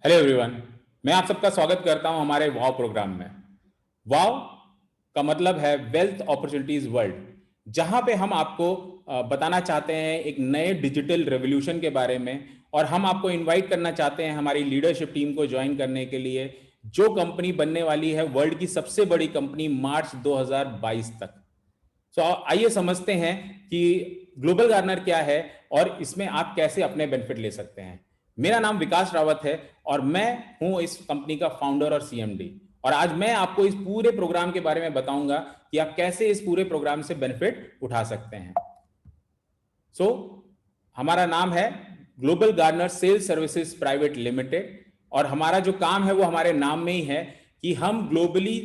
Hello everyone, मैं आप सबका स्वागत करता हूं हमारे वाव प्रोग्राम में। वाव का मतलब है वेल्थ अपॉर्चुनिटीज वर्ल्ड, जहां पे हम आपको बताना चाहते हैं एक नए डिजिटल रेवोल्यूशन के बारे में, और हम आपको इनवाइट करना चाहते हैं हमारी लीडरशिप टीम को ज्वाइन करने के लिए, जो कंपनी बनने वाली है वर्ल्ड की सबसे बड़ी कंपनी मार्च 2022 तक। तो आइए समझते हैं कि ग्लोबल गार्नर क्या है और इसमें आप कैसे अपने बेनिफिट ले सकते हैं। मेरा नाम विकास रावत है और मैं हूं इस कंपनी का फाउंडर और सीएमडी, और आज मैं आपको इस पूरे प्रोग्राम के बारे में बताऊंगा कि आप कैसे इस पूरे प्रोग्राम से बेनिफिट उठा सकते हैं। सो हमारा नाम है global garner sales services private limited, और हमारा जो काम है वो हमारे नाम में ही है कि हम ग्लोबली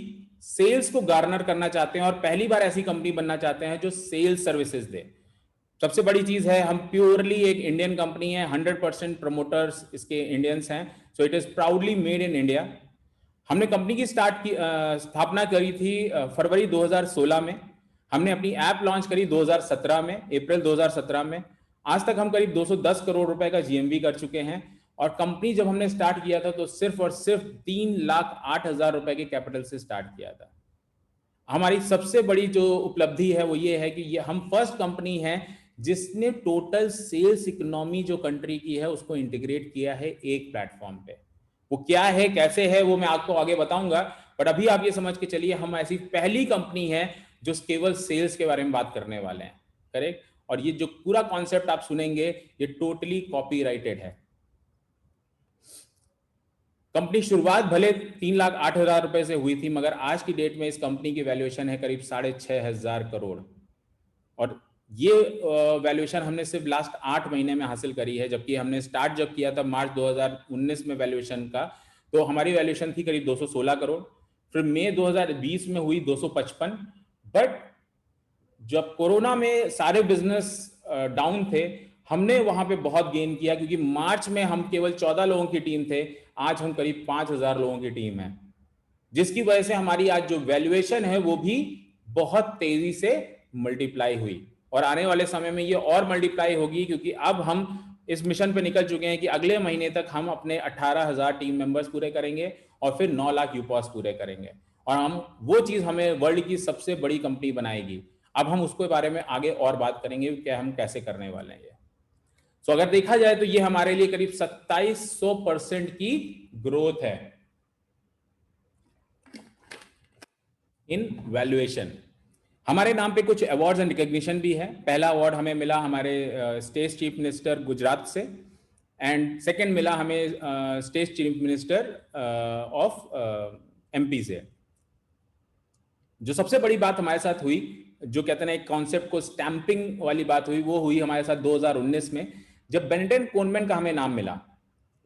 सेल्स को गार्नर करना चाहते हैं और पहली बार ऐसी कंपनी बनना चाहते हैं जो सेल्स सर्विसेज दे। सबसे बड़ी चीज है, हम प्योरली एक इंडियन कंपनी है, 100% प्रमोटर्स इसके इंडियंस हैं, so it is proudly made in India. हमने कंपनी की स्थापना करी थी फरवरी 2016 में। हमने अपनी ऐप लॉन्च करी 2017 में, अप्रैल 2017 में। आज तक हम करीब 210 करोड़ रुपए का जीएमवी कर चुके हैं, और कंपनी जब हमने स्टार्ट किया था तो सिर्फ और सिर्फ 3,08,000 रुपए के कैपिटल से स्टार्ट किया था। हमारी सबसे बड़ी जो उपलब्धि है वो ये है कि ये हम फर्स्ट कंपनी है जिसने टोटल सेल्स इकोनॉमी जो कंट्री की है उसको इंटीग्रेट किया है एक प्लेटफॉर्म पे। वो क्या है, कैसे है, वो मैं आपको आगे बताऊंगा, बट अभी आप ये समझ के चलिए हम ऐसी पहली कंपनी है जो केवल सेल्स के बारे में बात करने वाले हैं। करेक्ट। और ये जो पूरा कॉन्सेप्ट आप सुनेंगे ये टोटली कॉपीराइटेड है। कंपनी शुरुआत भले 3,08,000 रुपए से हुई थी, मगर आज की डेट में इस कंपनी की वैल्यूएशन है करीब 6,500 करोड़, और ये वैल्यूएशन हमने सिर्फ लास्ट 8 महीने में हासिल करी है। जबकि हमने स्टार्ट जब किया था मार्च 2019 में वैल्यूएशन का, तो हमारी वैल्यूएशन थी करीब 216 करोड़। फिर मई 2020 में हुई 255, बट जब कोरोना में सारे बिजनेस डाउन थे, हमने वहां पे बहुत गेन किया, क्योंकि मार्च में हम केवल 14 लोगों की टीम थे, आज हम करीब 5,000 लोगों की टीम है, जिसकी वजह से हमारी आज जो वैल्यूएशन है वो भी बहुत तेजी से मल्टीप्लाई हुई, और आने वाले समय में ये और मल्टीप्लाई होगी, क्योंकि अब हम इस मिशन पे निकल चुके हैं कि अगले महीने तक हम अपने 18,000 टीम मेंबर्स पूरे करेंगे और फिर 9 लाख यूपॉस पूरे करेंगे, और हम वो चीज हमें वर्ल्ड की सबसे बड़ी कंपनी बनाएगी। अब हम उसके बारे में आगे और बात करेंगे कि हम कैसे करने वाले हैं। तो अगर देखा जाए तो ये हमारे लिए करीब 2700% की ग्रोथ है इन वैल्यूएशन। हमारे नाम पे कुछ अवार्ड्स एंड रिकॉग्निशन भी है। पहला अवार्ड हमें मिला हमारे स्टेट चीफ मिनिस्टर गुजरात से, एंड सेकंड मिला हमें state chief minister of MP से। जो सबसे बड़ी बात हमारे साथ हुई, जो कहते हैं एक कॉन्सेप्ट को स्टैंपिंग वाली बात हुई, वो हुई हमारे साथ 2019 में, जब बेनेटन कोलमैन का हमें नाम मिला,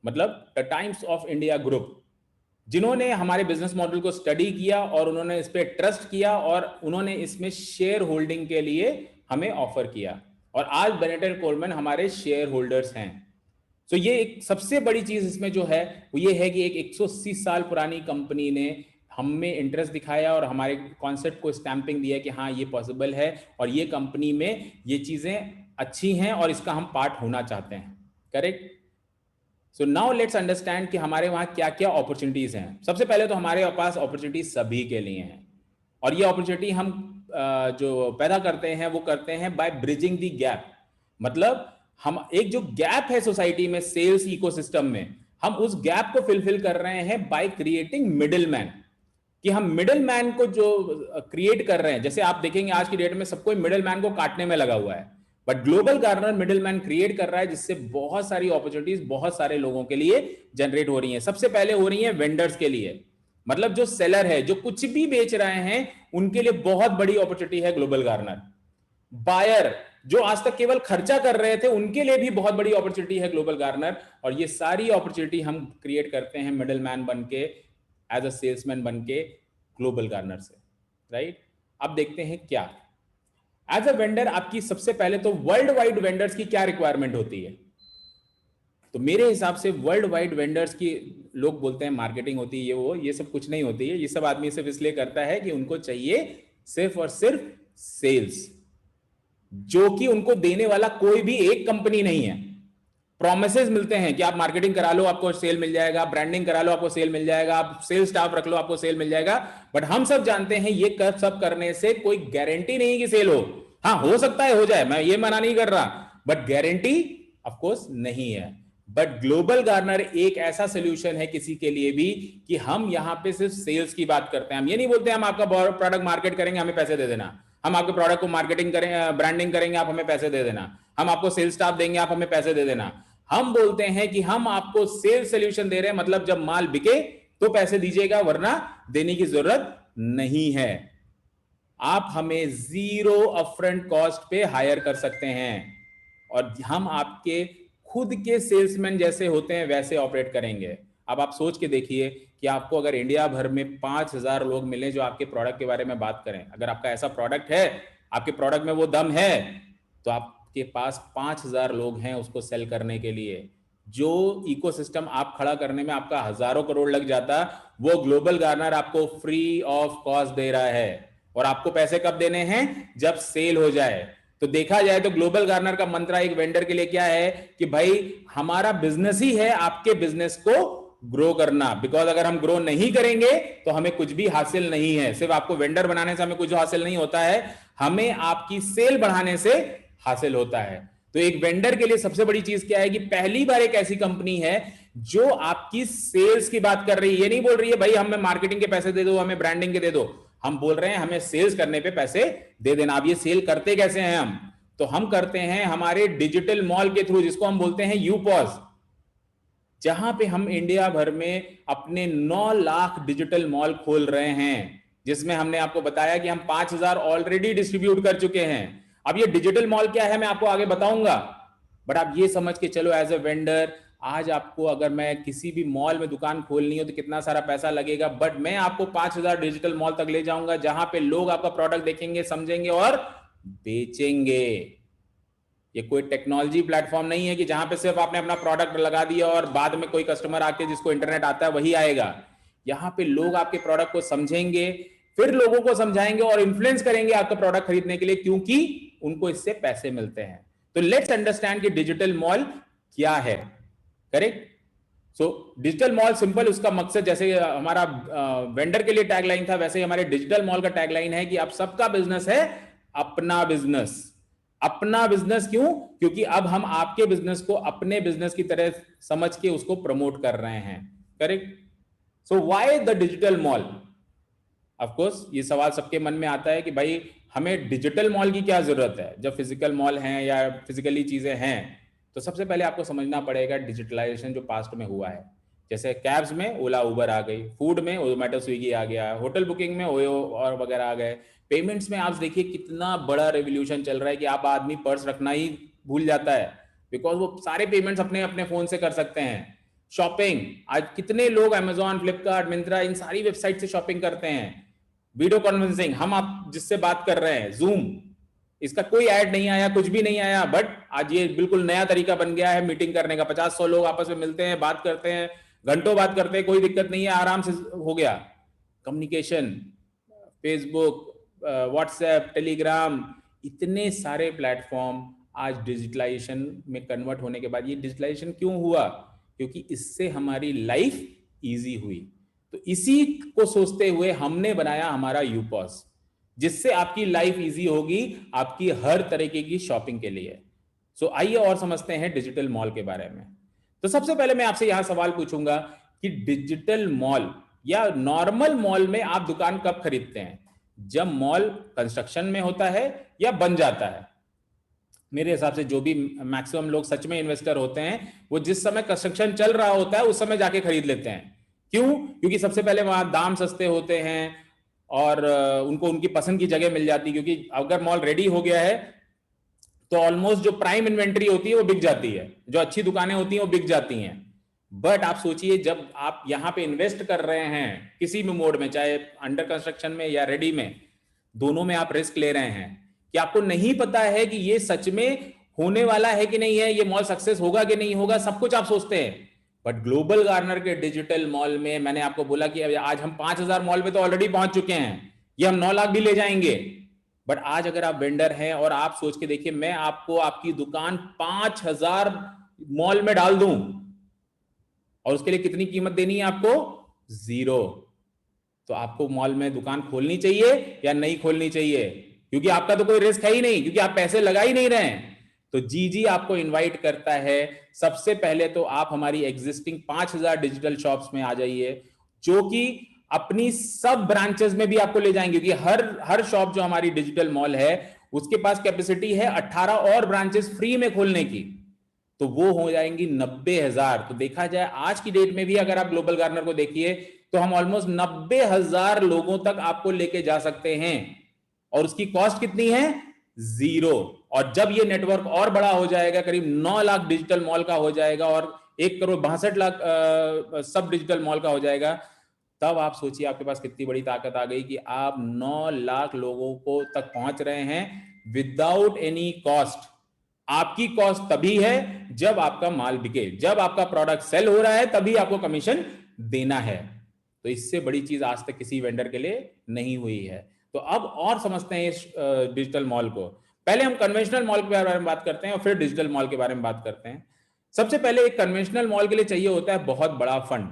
मतलब the times of India group, जिन्होंने हमारे बिजनेस मॉडल को स्टडी किया और उन्होंने इस पे ट्रस्ट किया और उन्होंने इसमें शेयर होल्डिंग के लिए हमें ऑफर किया, और आज बेनेटन कोलमैन हमारे शेयर होल्डर्स हैं। तो ये एक सबसे बड़ी चीज इसमें जो है वो ये है कि एक 180 साल पुरानी कंपनी ने हम में इंटरेस्ट दिखाया और हमारे कॉन्सेप्ट को स्टैंपिंग दिया कि हाँ ये पॉसिबल है, और ये कंपनी में ये चीजें अच्छी हैं और इसका हम पार्ट होना चाहते हैं। Correct. So now let's understand कि हमारे वहां क्या क्या अपॉर्चुनिटीज हैं। सबसे पहले तो हमारे पास अपॉर्चुनिटीज सभी के लिए हैं, और ये अपॉर्चुनिटी हम जो पैदा करते हैं वो करते हैं बाय ब्रिजिंग द गैप। मतलब हम एक जो गैप है सोसाइटी में सेल्स इकोसिस्टम में, हम उस गैप को फिलफिल कर रहे हैं बाय क्रिएटिंग मिडिल मैन। कि हम मिडिल मैन को जो क्रिएट कर रहे हैं, जैसे आप देखेंगे आज की डेट में सबको मिडिल मैन को काटने में लगा हुआ है, but global Garner middle man create कर रहा है, जिससे बहुत सारी अपॉर्चुनिटीज बहुत सारे लोगों के लिए जनरेट हो रही हैं। सबसे पहले हो रही है वेंडर्स के लिए, मतलब जो सेलर है, जो कुछ भी बेच रहे हैं, उनके लिए बहुत बड़ी अपॉर्चुनिटी है ग्लोबल गार्नर। बायर, जो आज तक केवल खर्चा कर रहे थे, उनके लिए भी बहुत बड़ी अपॉर्चुनिटी है ग्लोबल गार्नर, और ये सारी अपॉर्चुनिटी हम क्रिएट करते हैं मिडिल मैन बन के, एज अ सेल्समैन बन के ग्लोबल गार्नर से। राइट। अब देखते हैं क्या एज अ वेंडर आपकी सबसे पहले तो वर्ल्ड वाइड वेंडर्स की क्या रिक्वायरमेंट होती है। तो मेरे हिसाब से वर्ल्ड वाइड वेंडर्स की, लोग बोलते हैं मार्केटिंग होती है, ये वो, ये सब कुछ नहीं होती है। ये सब आदमी सिर्फ इसलिए करता है कि उनको चाहिए सिर्फ और सिर्फ सेल्स, जो कि उनको देने वाला कोई भी एक कंपनी नहीं है। प्रोमिसेस मिलते हैं कि आप मार्केटिंग करा लो आपको सेल मिल जाएगा, ब्रांडिंग करा लो आपको सेल मिल जाएगा, आप सेल स्टाफ रख लो आपको सेल मिल जाएगा। बट हम सब जानते हैं ये सब करने से कोई गारंटी नहीं कि सेल हो। हाँ, हो सकता है हो जाए, मैं ये मना नहीं कर रहा, बट गारंटी ऑफ कोर्स नहीं है। बट ग्लोबल गार्नर एक ऐसा सोल्यूशन है किसी के लिए भी कि हम यहां पे सिर्फ सेल्स की बात करते हैं। हम ये नहीं बोलते हम आपका प्रोडक्ट मार्केट करेंगे, हमें पैसे दे देना। हम आपके प्रोडक्ट को मार्केटिंग करें, ब्रांडिंग करेंगे, आप हमें पैसे दे देना। हम आपको सेल्स स्टाफ देंगे, आप हमें पैसे दे देना। हम बोलते हैं कि हम आपको सेल्स सोल्यूशन दे रहे हैं, मतलब जब माल बिके तो पैसे दीजिएगा, वरना देने की जरूरत नहीं है। आप हमें जीरो अपफ्रंट कॉस्ट पे हायर कर सकते हैं और हम आपके खुद के सेल्समैन जैसे होते हैं वैसे ऑपरेट करेंगे। अब आप सोच के देखिए कि आपको अगर इंडिया भर में 5,000 लोग मिले जो आपके प्रोडक्ट के बारे में बात करें, अगर आपका ऐसा प्रोडक्ट है, आपके प्रोडक्ट में वो दम है, तो आपके पास 5,000 लोग हैं उसको सेल करने के लिए। जो इकोसिस्टम आप खड़ा करने में आपका हजारों करोड़ लग जाता, वो ग्लोबल गार्नर आपको फ्री ऑफ कॉस्ट दे रहा है। और आपको पैसे कब देने हैं? जब सेल हो जाए। तो देखा जाए तो ग्लोबल गार्नर का मंत्र एक वेंडर के लिए क्या है कि भाई हमारा बिजनेस ही है आपके बिजनेस को ग्रो करना। बिकॉज अगर हम ग्रो नहीं करेंगे तो हमें कुछ भी हासिल नहीं है। सिर्फ आपको वेंडर बनाने से हमें कुछ हासिल नहीं होता है, हमें आपकी सेल बढ़ाने से हासिल होता है। तो एक वेंडर के लिए सबसे बड़ी चीज क्या है कि पहली बार एक ऐसी कंपनी है जो आपकी सेल्स की बात कर रही है। ये नहीं बोल रही है भाई हमें मार्केटिंग के पैसे दे दो, हमें ब्रांडिंग के दे दो। हम बोल रहे हैं हमें सेल्स करने पे पैसे दे देना। अब ये सेल करते कैसे हैं हम? तो हम करते हैं हमारे डिजिटल मॉल के थ्रू, जिसको हम बोलते हैं यूपॉस, जहां पे हम इंडिया भर में अपने 9 लाख डिजिटल मॉल खोल रहे हैं, जिसमें हमने आपको बताया कि हम 5,000 ऑलरेडी डिस्ट्रीब्यूट कर चुके हैं। अब ये डिजिटल मॉल क्या है मैं आपको आगे बताऊंगा, बट आप ये समझ के चलो एज ए वेंडर, आज आपको अगर मैं किसी भी मॉल में दुकान खोलनी हो तो कितना सारा पैसा लगेगा, बट मैं आपको 5,000 डिजिटल मॉल तक ले जाऊंगा जहां पे लोग आपका प्रोडक्ट देखेंगे, समझेंगे और बेचेंगे। ये कोई टेक्नोलॉजी प्लेटफॉर्म नहीं है कि जहां पे सिर्फ आपने अपना प्रोडक्ट लगा दिया और बाद में कोई कस्टमर आके जिसको इंटरनेट आता है वही आएगा। यहां पे लोग आपके प्रोडक्ट को समझेंगे, फिर लोगों को समझाएंगे और इन्फ्लुएंस करेंगे आपका प्रोडक्ट खरीदने के लिए, क्योंकि उनको इससे पैसे मिलते हैं। तो लेट्स अंडरस्टैंड कि डिजिटल मॉल क्या है। Correct? So digital mall simple, उसका मकसद जैसे हमारा वेंडर के लिए टैगलाइन था, वैसे ही हमारे डिजिटल मॉल का टैगलाइन है कि आप सबका बिजनेस है अपना बिजनेस। अपना बिजनेस क्यों? क्योंकि अब हम आपके बिजनेस को अपने बिजनेस की तरह समझ के उसको प्रमोट कर रहे हैं। Correct? So why the digital mall? Of course ये सवाल सबके मन में आता है कि भाई हमें डिजिटल मॉल की क्या जरूरत है जब फिजिकल मॉल हैं या फिजिकली चीजें हैं। तो सबसे पहले आपको समझना पड़ेगा डिजिटलाइजेशन जो पास्ट में हुआ है। जैसे कैब्स में ओला उबर आ गई, फूड में जोमेटो स्विगी आ गया, होटल बुकिंग में ओयो और वगैरह आ गए, पेमेंट्स में आप देखिए कितना बड़ा रेवोल्यूशन चल रहा है कि आप आदमी पर्स रखना ही भूल जाता है, बिकॉज वो सारे पेमेंट्स अपने अपने फोन से कर सकते हैं। शॉपिंग, आज कितने लोग अमेजॉन, फ्लिपकार्ट, मिंत्रा, इन सारी वेबसाइट से शॉपिंग करते हैं। वीडियो कॉन्फ्रेंसिंग, हम आप जिससे बात कर रहे हैं, जूम, इसका कोई ऐड नहीं आया, कुछ भी नहीं आया, बट आज ये बिल्कुल नया तरीका बन गया है मीटिंग करने का। 50-100 लोग आपस में मिलते हैं, बात करते हैं, घंटों बात करते हैं, कोई दिक्कत नहीं है, आराम से हो गया कम्युनिकेशन। फेसबुक, व्हाट्सएप, टेलीग्राम, इतने सारे प्लेटफॉर्म आज डिजिटलाइजेशन में कन्वर्ट होने के बाद, ये डिजिटलाइजेशन क्यों हुआ? क्योंकि इससे हमारी लाइफ इजी हुई। तो इसी को सोचते हुए हमने बनाया हमारा यूपॉस, जिससे आपकी लाइफ इजी होगी आपकी हर तरीके की शॉपिंग के लिए। सो आइए और समझते हैं डिजिटल मॉल के बारे में। तो सबसे पहले मैं आपसे यहां सवाल पूछूंगा कि डिजिटल मॉल या नॉर्मल मॉल में आप दुकान कब खरीदते हैं? जब मॉल कंस्ट्रक्शन में होता है या बन जाता है? मेरे हिसाब से जो भी मैक्सिमम लोग सच में इन्वेस्टर होते हैं वो जिस समय कंस्ट्रक्शन चल रहा होता है उस समय जाके खरीद लेते हैं। क्यों? क्योंकि सबसे पहले वहां दाम सस्ते होते हैं और उनको उनकी पसंद की जगह मिल जाती है। क्योंकि अगर मॉल रेडी हो गया है तो ऑलमोस्ट जो प्राइम इन्वेंट्री होती है वो बिक जाती है, जो अच्छी दुकानें होती हैं वो बिक जाती हैं। बट आप सोचिए जब आप यहां पे इन्वेस्ट कर रहे हैं किसी भी मोड में, चाहे अंडर कंस्ट्रक्शन में या रेडी में, दोनों में आप रिस्क ले रहे हैं कि आपको नहीं पता है कि ये सच में होने वाला है कि नहीं है, ये मॉल सक्सेस होगा कि नहीं होगा, सब कुछ आप सोचते हैं। बट ग्लोबल गार्नर के डिजिटल मॉल में मैंने आपको बोला कि आज हम 5,000 मॉल पे तो ऑलरेडी पहुंच चुके हैं, ये हम 9 लाख भी ले जाएंगे। बट आज अगर आप वेंडर हैं और आप सोच के देखिए, मैं आपको आपकी दुकान 5,000 मॉल में डाल दूं, और उसके लिए कितनी कीमत देनी है आपको? 0। तो आपको मॉल में दुकान खोलनी चाहिए या नहीं खोलनी चाहिए? क्योंकि आपका तो कोई रिस्क है ही नहीं, क्योंकि आप पैसे लगा ही नहीं रहे हैं। तो जीजी आपको इनवाइट करता है, सबसे पहले तो आप हमारी एग्जिस्टिंग 5000 डिजिटल शॉप्स में आ जाइए, जो कि अपनी सब ब्रांचेस में भी आपको ले जाएंगे, क्योंकि हर शॉप जो हमारी डिजिटल मॉल है उसके पास कैपेसिटी है 18 और ब्रांचेस फ्री में खोलने की, तो वो हो जाएंगी 90,000। तो देखा जाए आज की डेट में भी अगर आप ग्लोबल गार्नर को देखिए तो हम ऑलमोस्ट 90,000 लोगों तक आपको लेके जा सकते हैं, और उसकी कॉस्ट कितनी है? 0। और जब ये नेटवर्क और बड़ा हो जाएगा, करीब 9 लाख डिजिटल मॉल का हो जाएगा और 1,62,00,000 सब डिजिटल मॉल का हो जाएगा, तब आप सोचिए आपके पास कितनी बड़ी ताकत आ गई कि आप 9 लाख लोगों को तक पहुंच रहे हैं विदाउट एनी कॉस्ट। आपकी कॉस्ट तभी है जब आपका माल बिके, जब आपका प्रोडक्ट सेल हो रहा है तभी आपको कमीशन देना है। तो इससे बड़ी चीज आज तक किसी वेंडर के लिए नहीं हुई है। तो अब और समझते हैं इस डिजिटल मॉल को। पहले हम कन्वेंशनल मॉल के बारे में बात करते हैं और फिर डिजिटल मॉल के बारे में बात करते हैं। सबसे पहले एक कन्वेंशनल मॉल के लिए चाहिए होता है बहुत बड़ा फंड।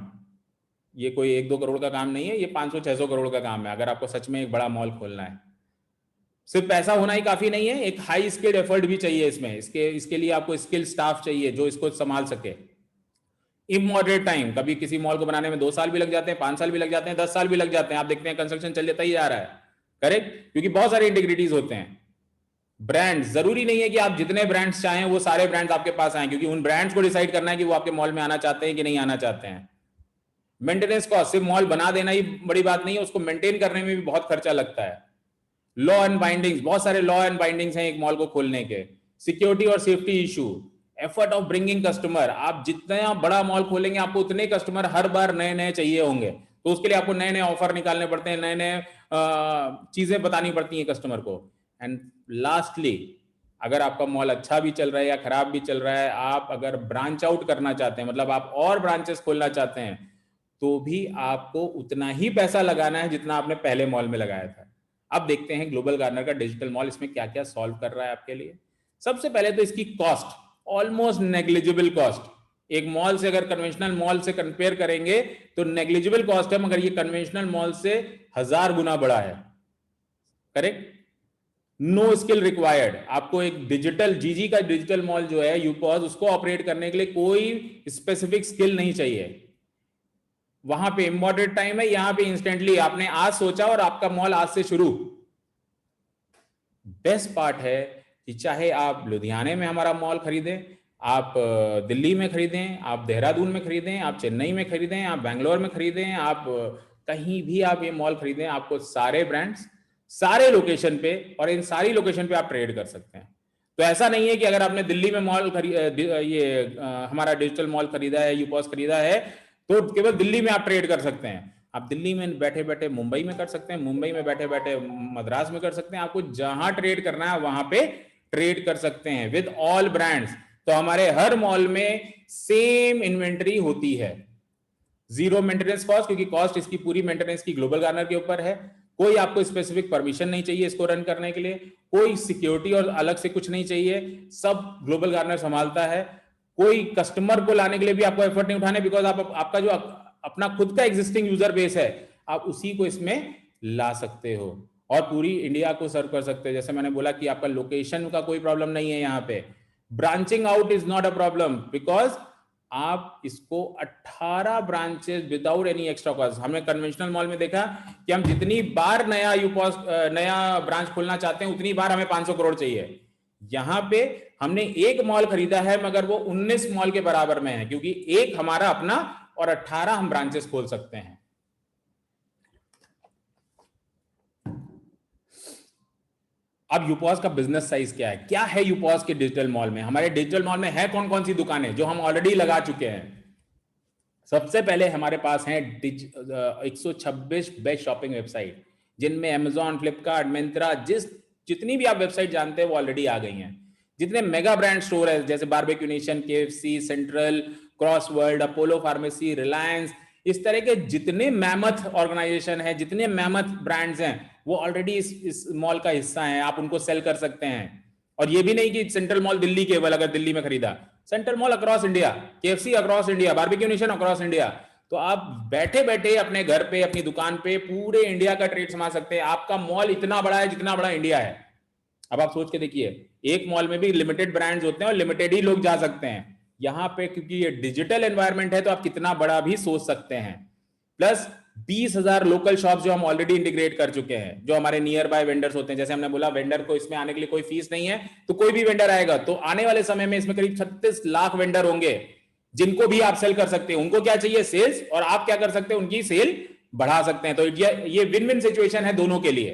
ये कोई 1-2 करोड़ का काम नहीं है, ये 500-600 करोड़ का काम है अगर आपको सच में एक बड़ा मॉल खोलना है। सिर्फ पैसा होना ही काफी नहीं है, एक हाई स्किल्ड एफर्ट भी चाहिए इसमें। इसके लिए आपको स्किल स्टाफ चाहिए जो इसको संभाल सके। इमॉडरेट टाइम, कभी किसी मॉल को बनाने में 2 साल भी लग जाते हैं, 5 साल भी लग जाते हैं, 10 साल भी लग जाते हैं। आप देखते हैं कंस्ट्रक्शन चल जाता ही जा रहा है, करेक्ट, क्योंकि बहुत सारे इंटीग्रिटीज होते हैं। ब्रांड, जरूरी नहीं है कि आप जितने ब्रांड्स चाहें वो सारे ब्रांड्स आपके पास आए, क्योंकि उन ब्रांड्स को डिसाइड करना है कि वो आपके मॉल में आना चाहते हैं कि नहीं आना चाहते हैं। मेंटेनेंस कॉस्ट, सिर्फ मॉल बना देना ही बड़ी बात नहीं है, उसको मेंटेन करने में भी बहुत खर्चा लगता है। लॉ एंड बाइंडिंग्स, बहुत सारे लॉ एंड बाइंडिंग्स हैं एक मॉल को खोलने के। सिक्योरिटी और safety issue, effort of bringing customer, आप जितना बड़ा मॉल खोलेंगे आपको उतने कस्टमर हर बार नए नए चाहिए होंगे, तो उसके लिए आपको नए नए ऑफर निकालने पड़ते हैं, नए नए चीजें बतानी पड़ती हैं कस्टमर को। एंड लास्टली, अगर आपका मॉल अच्छा भी चल रहा है या खराब भी चल रहा है, आप अगर ब्रांच आउट करना चाहते हैं, मतलब आप और ब्रांचेस खोलना चाहते हैं, तो भी आपको उतना ही पैसा लगाना है जितना आपने पहले मॉल में लगाया था। अब देखते हैं ग्लोबल गार्नर का डिजिटल मॉल इसमें क्या क्या सॉल्व कर रहा है आपके लिए। सबसे पहले तो इसकी कॉस्ट, ऑलमोस्ट नेग्लिजिबल कॉस्ट। एक मॉल से अगर कन्वेंशनल मॉल से कंपेयर करेंगे तो नेग्लिजिबल कॉस्ट है, मगर ये कन्वेंशनल मॉल से 1000 गुना बड़ा है, करेक्ट। नो स्किल रिक्वायर्ड, आपको एक डिजिटल जीजी का डिजिटल मॉल जो है यूपॉज, उसको ऑपरेट करने के लिए कोई स्पेसिफिक स्किल नहीं चाहिए। वहां पे इमॉडरेट टाइम है, यहां पे इंस्टेंटली आपने आज सोचा और आपका मॉल आज से शुरू। बेस्ट पार्ट है कि चाहे आप लुधियाने में हमारा मॉल खरीदें, आप दिल्ली में खरीदें, आप देहरादून में खरीदें, आप चेन्नई में खरीदें, आप बैंगलोर में खरीदें, आप कहीं भी आप ये मॉल खरीदें, आपको सारे ब्रांड्स सारे लोकेशन पे, और इन सारी लोकेशन पे आप ट्रेड कर सकते हैं। तो ऐसा नहीं है कि अगर आपने दिल्ली में मॉल हमारा डिजिटल मॉल खरीदा है, यूपॉस खरीदा है, तो केवल दिल्ली में आप ट्रेड कर सकते हैं। आप दिल्ली में बैठे बैठे मुंबई में कर सकते हैं, मुंबई में बैठे बैठे मद्रास में कर सकते हैं। आपको जहां ट्रेड करना है वहां पे ट्रेड कर सकते हैं विद ऑल ब्रांड्स। तो हमारे हर मॉल में सेम इन्वेंटरी होती है, 0 मेंटेनेंस कॉस्ट, क्योंकि कॉस्ट इसकी पूरी मेंटेनेंस की ग्लोबल गार्नर के ऊपर है। कोई आपको स्पेसिफिक परमिशन नहीं चाहिए इसको रन करने के लिए, कोई सिक्योरिटी और अलग से कुछ नहीं चाहिए, सब ग्लोबल गार्नर संभालता है। कोई कस्टमर को लाने के लिए भी आपको एफर्ट नहीं उठाने, बिकॉज आपका जो अपना खुद का एग्जिस्टिंग यूजर बेस है, आप उसी को इसमें ला सकते हो और पूरी इंडिया को सर्व कर सकते हो। जैसे मैंने बोला कि आपका लोकेशन का कोई प्रॉब्लम नहीं है, यहाँ पे branching out is not a problem, because आप इसको 18 branches without any extra cost. हमने कन्वेंशनल मॉल में देखा कि हम जितनी बार नया ब्रांच खोलना चाहते हैं उतनी बार हमें 500 करोड़ चाहिए। यहां पे हमने एक मॉल खरीदा है मगर वो 19 मॉल के बराबर में है, क्योंकि एक हमारा अपना और 18 हम ब्रांचेस खोल सकते हैं। अब यूपॉस का बिजनेस साइज क्या है यूपॉस के डिजिटल मॉल में। हमारे डिजिटल मॉल में है कौन कौन सी दुकानें जो हम ऑलरेडी लगा चुके हैं। सबसे पहले हमारे पास है 126 बेस्ट शॉपिंग वेबसाइट, जिनमें अमेजॉन, फ्लिपकार्ट, मिंत्रा, जितनी भी आप वेबसाइट जानते हैं वो ऑलरेडी आ गई हैं। जितने मेगा ब्रांड स्टोर है जैसे Barbeque Nation, KFC, Central, Crossword, Apollo Pharmacy, Reliance, इस तरह के जितने मैमथ ऑर्गेनाइजेशन है, जितने मैमथ ब्रांड्स हैं, वो ऑलरेडी इस मॉल का हिस्सा हैं। आप उनको सेल कर सकते हैं। और ये भी नहीं कि सेंट्रल मॉल दिल्ली केवल, अगर दिल्ली में खरीदा, central mall across India, KFC across India, Barbeque Nation across India. तो आप बैठे बैठे अपने घर पे, अपनी दुकान पे पूरे इंडिया का ट्रेड संभाल सकते हैं। आपका मॉल इतना बड़ा है जितना बड़ा इंडिया है। अब आप सोच के देखिए, एक मॉल में भी लिमिटेड ब्रांड्स होते हैं और लिमिटेड ही लोग जा सकते हैं। यहां पे क्योंकि ये डिजिटल एनवायरनमेंट है तो आप कितना बड़ा भी सोच सकते हैं। प्लस 20,000 लोकल शॉप्स जो हम ऑलरेडी इंटीग्रेट कर चुके हैं, जो हमारे नियर बाय वेंडर्स होते हैं। जैसे हमने बोला, वेंडर को इसमें आने के लिए कोई फीस नहीं है, तो कोई भी वेंडर आएगा तो आने वाले समय में इसमें करीब 36 लाख वेंडर होंगे जिनको भी आप सेल कर सकते हैं। उनको क्या चाहिए? सेल्स, और आप क्या कर सकते हैं? उनकी सेल बढ़ा सकते हैं। तो ये विन विन सिचुएशन है दोनों के लिए,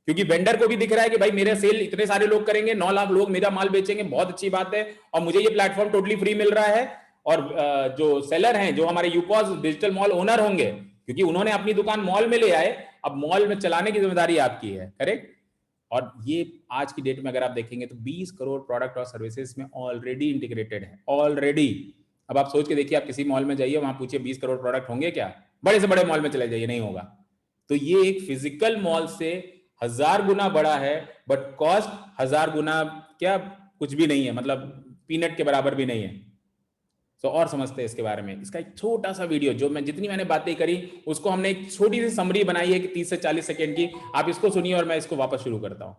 क्योंकि वेंडर को भी दिख रहा है कि भाई मेरा सेल इतने सारे लोग करेंगे, 9 लाख लोग मेरा माल बेचेंगे, बहुत अच्छी बात है, और मुझे ये प्लेटफॉर्म टोटली फ्री मिल रहा है। और जो सेलर हैं, जो हमारे यूपॉस डिजिटल मॉल ओनर होंगे, क्योंकि उन्होंने अपनी दुकान मॉल में ले आए, अब मॉल में चलाने की जिम्मेदारी आपकी है, करेक्ट। और ये आज की डेट में अगर आप देखेंगे तो 20 करोड़ प्रोडक्ट और सर्विसेज में ऑलरेडी इंटीग्रेटेड है, ऑलरेडी। अब आप सोच के देखिए, आप किसी मॉल में जाइए, वहां पूछिए 20 करोड़ प्रोडक्ट होंगे क्या? बड़े से बड़े मॉल में चले जाइए, नहीं होगा। तो ये एक फिजिकल मॉल से 1000 गुना बड़ा है, बट कॉस्ट 1000 गुना क्या, कुछ भी नहीं है, मतलब पीनट के बराबर भी नहीं है। तो और समझते हैं इसके बारे में। इसका एक छोटा सा वीडियो, जो जितनी मैंने बातें करी उसको हमने एक छोटी सी समरी बनाई है कि 30 से 40 सेकेंड की। आप इसको सुनिए और मैं इसको वापस शुरू करता हूं।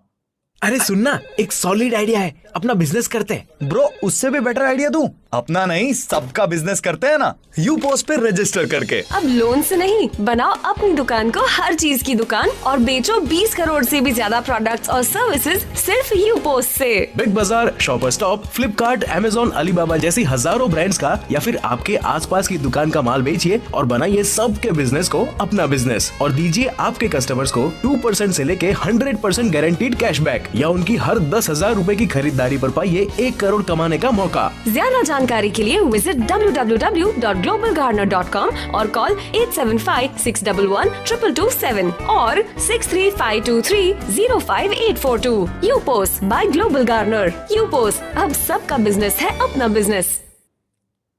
अरे सुनना, एक सॉलिड आइडिया है, अपना बिजनेस करते हैं। ब्रो, उससे भी बेटर आइडिया दूं? अपना नहीं, सबका बिजनेस करते हैं ना, यूपोस्ट पे रजिस्टर करके। अब लोन से नहीं, बनाओ अपनी दुकान को हर चीज की दुकान और बेचो 20 करोड़ से भी ज्यादा प्रोडक्ट्स और सर्विसेज सिर्फ यूपोस्ट से। बिग बाजार, shopper stop, Flipkart, Amazon, Alibaba जैसी हजारों ब्रांड्स का या फिर आपके आसपास की दुकान का माल बेचिए और बनाइए सबके बिजनेस को अपना बिजनेस, और दीजिए आपके कस्टमर्स को 2% से लेके 100% गारंटीड कैशबैक, या उनकी हर 10,000 रूपए की खरीदारी पर पाइए 1 करोड़ कमाने का मौका। ज्यादा जानकारी के लिए विजिट www.globalgarner.com और कॉल 875-611-2227 और 6352305842। यूपोस्ट बाय ग्लोबल गार्नर। यूपोस्ट, अब सबका बिजनेस है अपना बिजनेस।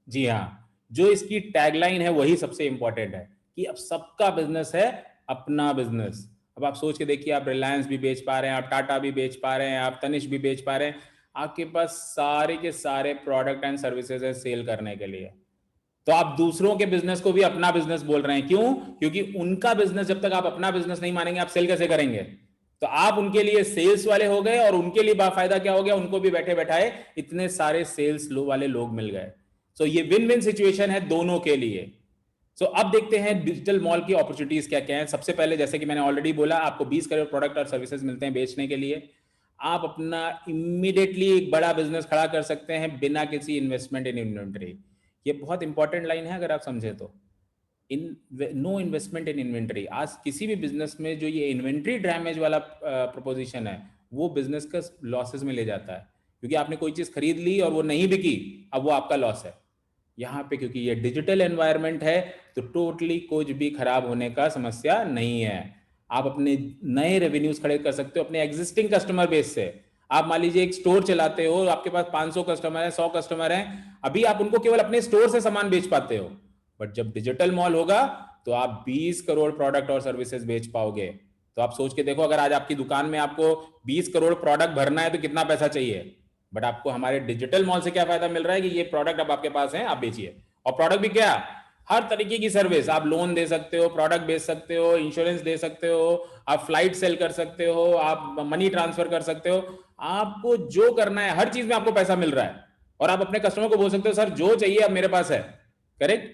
जी हाँ, जो इसकी टैगलाइन है वही सबसे इंपॉर्टेंट है कि अब सबका बिजनेस है अपना बिजनेस। अब आप सोच के देखिए, आप रिलायंस भी बेच पा रहे हैं, आप टाटा भी बेच पा रहे हैं, आप तनिष्क भी बेच पा रहे हैं, आपके पास सारे के सारे प्रोडक्ट एंड सर्विसेज है सेल करने के लिए। तो आप दूसरों के बिजनेस को भी अपना बिजनेस बोल रहे हैं। क्यों? क्योंकि उनका बिजनेस, जब तक आप अपना बिजनेस नहीं मानेंगे, आप सेल कैसे करेंगे? तो आप उनके लिए सेल्स वाले हो गए, और उनके लिए बाफायदा क्या हो गया, उनको भी बैठे बैठाए इतने सारे सेल्स वाले लोग मिल गए। सो ये विन विन सिचुएशन है दोनों के लिए। सो अब देखते हैं डिजिटल मॉल की अपॉर्चुनिटीज क्या क्या है। सबसे पहले, जैसे कि मैंने ऑलरेडी बोला, आपको 20 करोड़ प्रोडक्ट और सर्विसेज मिलते हैं बेचने के लिए। आप अपना इमीडिएटली एक बड़ा बिजनेस खड़ा कर सकते हैं बिना किसी इन्वेस्टमेंट इन इन्वेंट्री। ये बहुत इंपॉर्टेंट लाइन है अगर आप समझे तो। No investment in inventory. आज किसी भी बिजनेस में जो ये इन्वेंट्री डैमेज वाला प्रोपोजिशन है, वो बिजनेस का लॉसेस में ले जाता है, क्योंकि आपने कोई चीज खरीद ली और वो नहीं बिकी, अब वो आपका लॉस है। यहाँ पे क्योंकि ये डिजिटल एनवायरनमेंट है, तो टोटली कुछ भी खराब होने का समस्या नहीं है। आप अपने नए रेवेन्यूज खड़े कर सकते हो अपने एग्जिस्टिंग कस्टमर बेस से। आप मान लीजिए एक स्टोर चलाते हो, आपके पास 500 कस्टमर है, 100 कस्टमर हैं, अभी आप उनको केवल अपने स्टोर से सामान बेच पाते हो, बट जब डिजिटल मॉल होगा तो आप 20 करोड़ प्रोडक्ट और सर्विसेज बेच पाओगे। तो आप सोच के देखो, अगर आज आपकी दुकान में आपको 20 करोड़ प्रोडक्ट भरना है तो कितना पैसा चाहिए, बट आपको हमारे डिजिटल मॉल से क्या फायदा मिल रहा है कि ये प्रोडक्ट अब आपके पास है, आप बेचिए। और प्रोडक्ट भी क्या, हर तरीके की सर्विस। आप लोन दे सकते हो, प्रोडक्ट बेच सकते हो, इंश्योरेंस दे सकते हो, आप फ्लाइट सेल कर सकते हो, आप मनी ट्रांसफर कर सकते हो। आपको जो करना है हर चीज में आपको पैसा मिल रहा है, और आप अपने कस्टमर को बोल सकते हो सर जो चाहिए अब मेरे पास है, correct.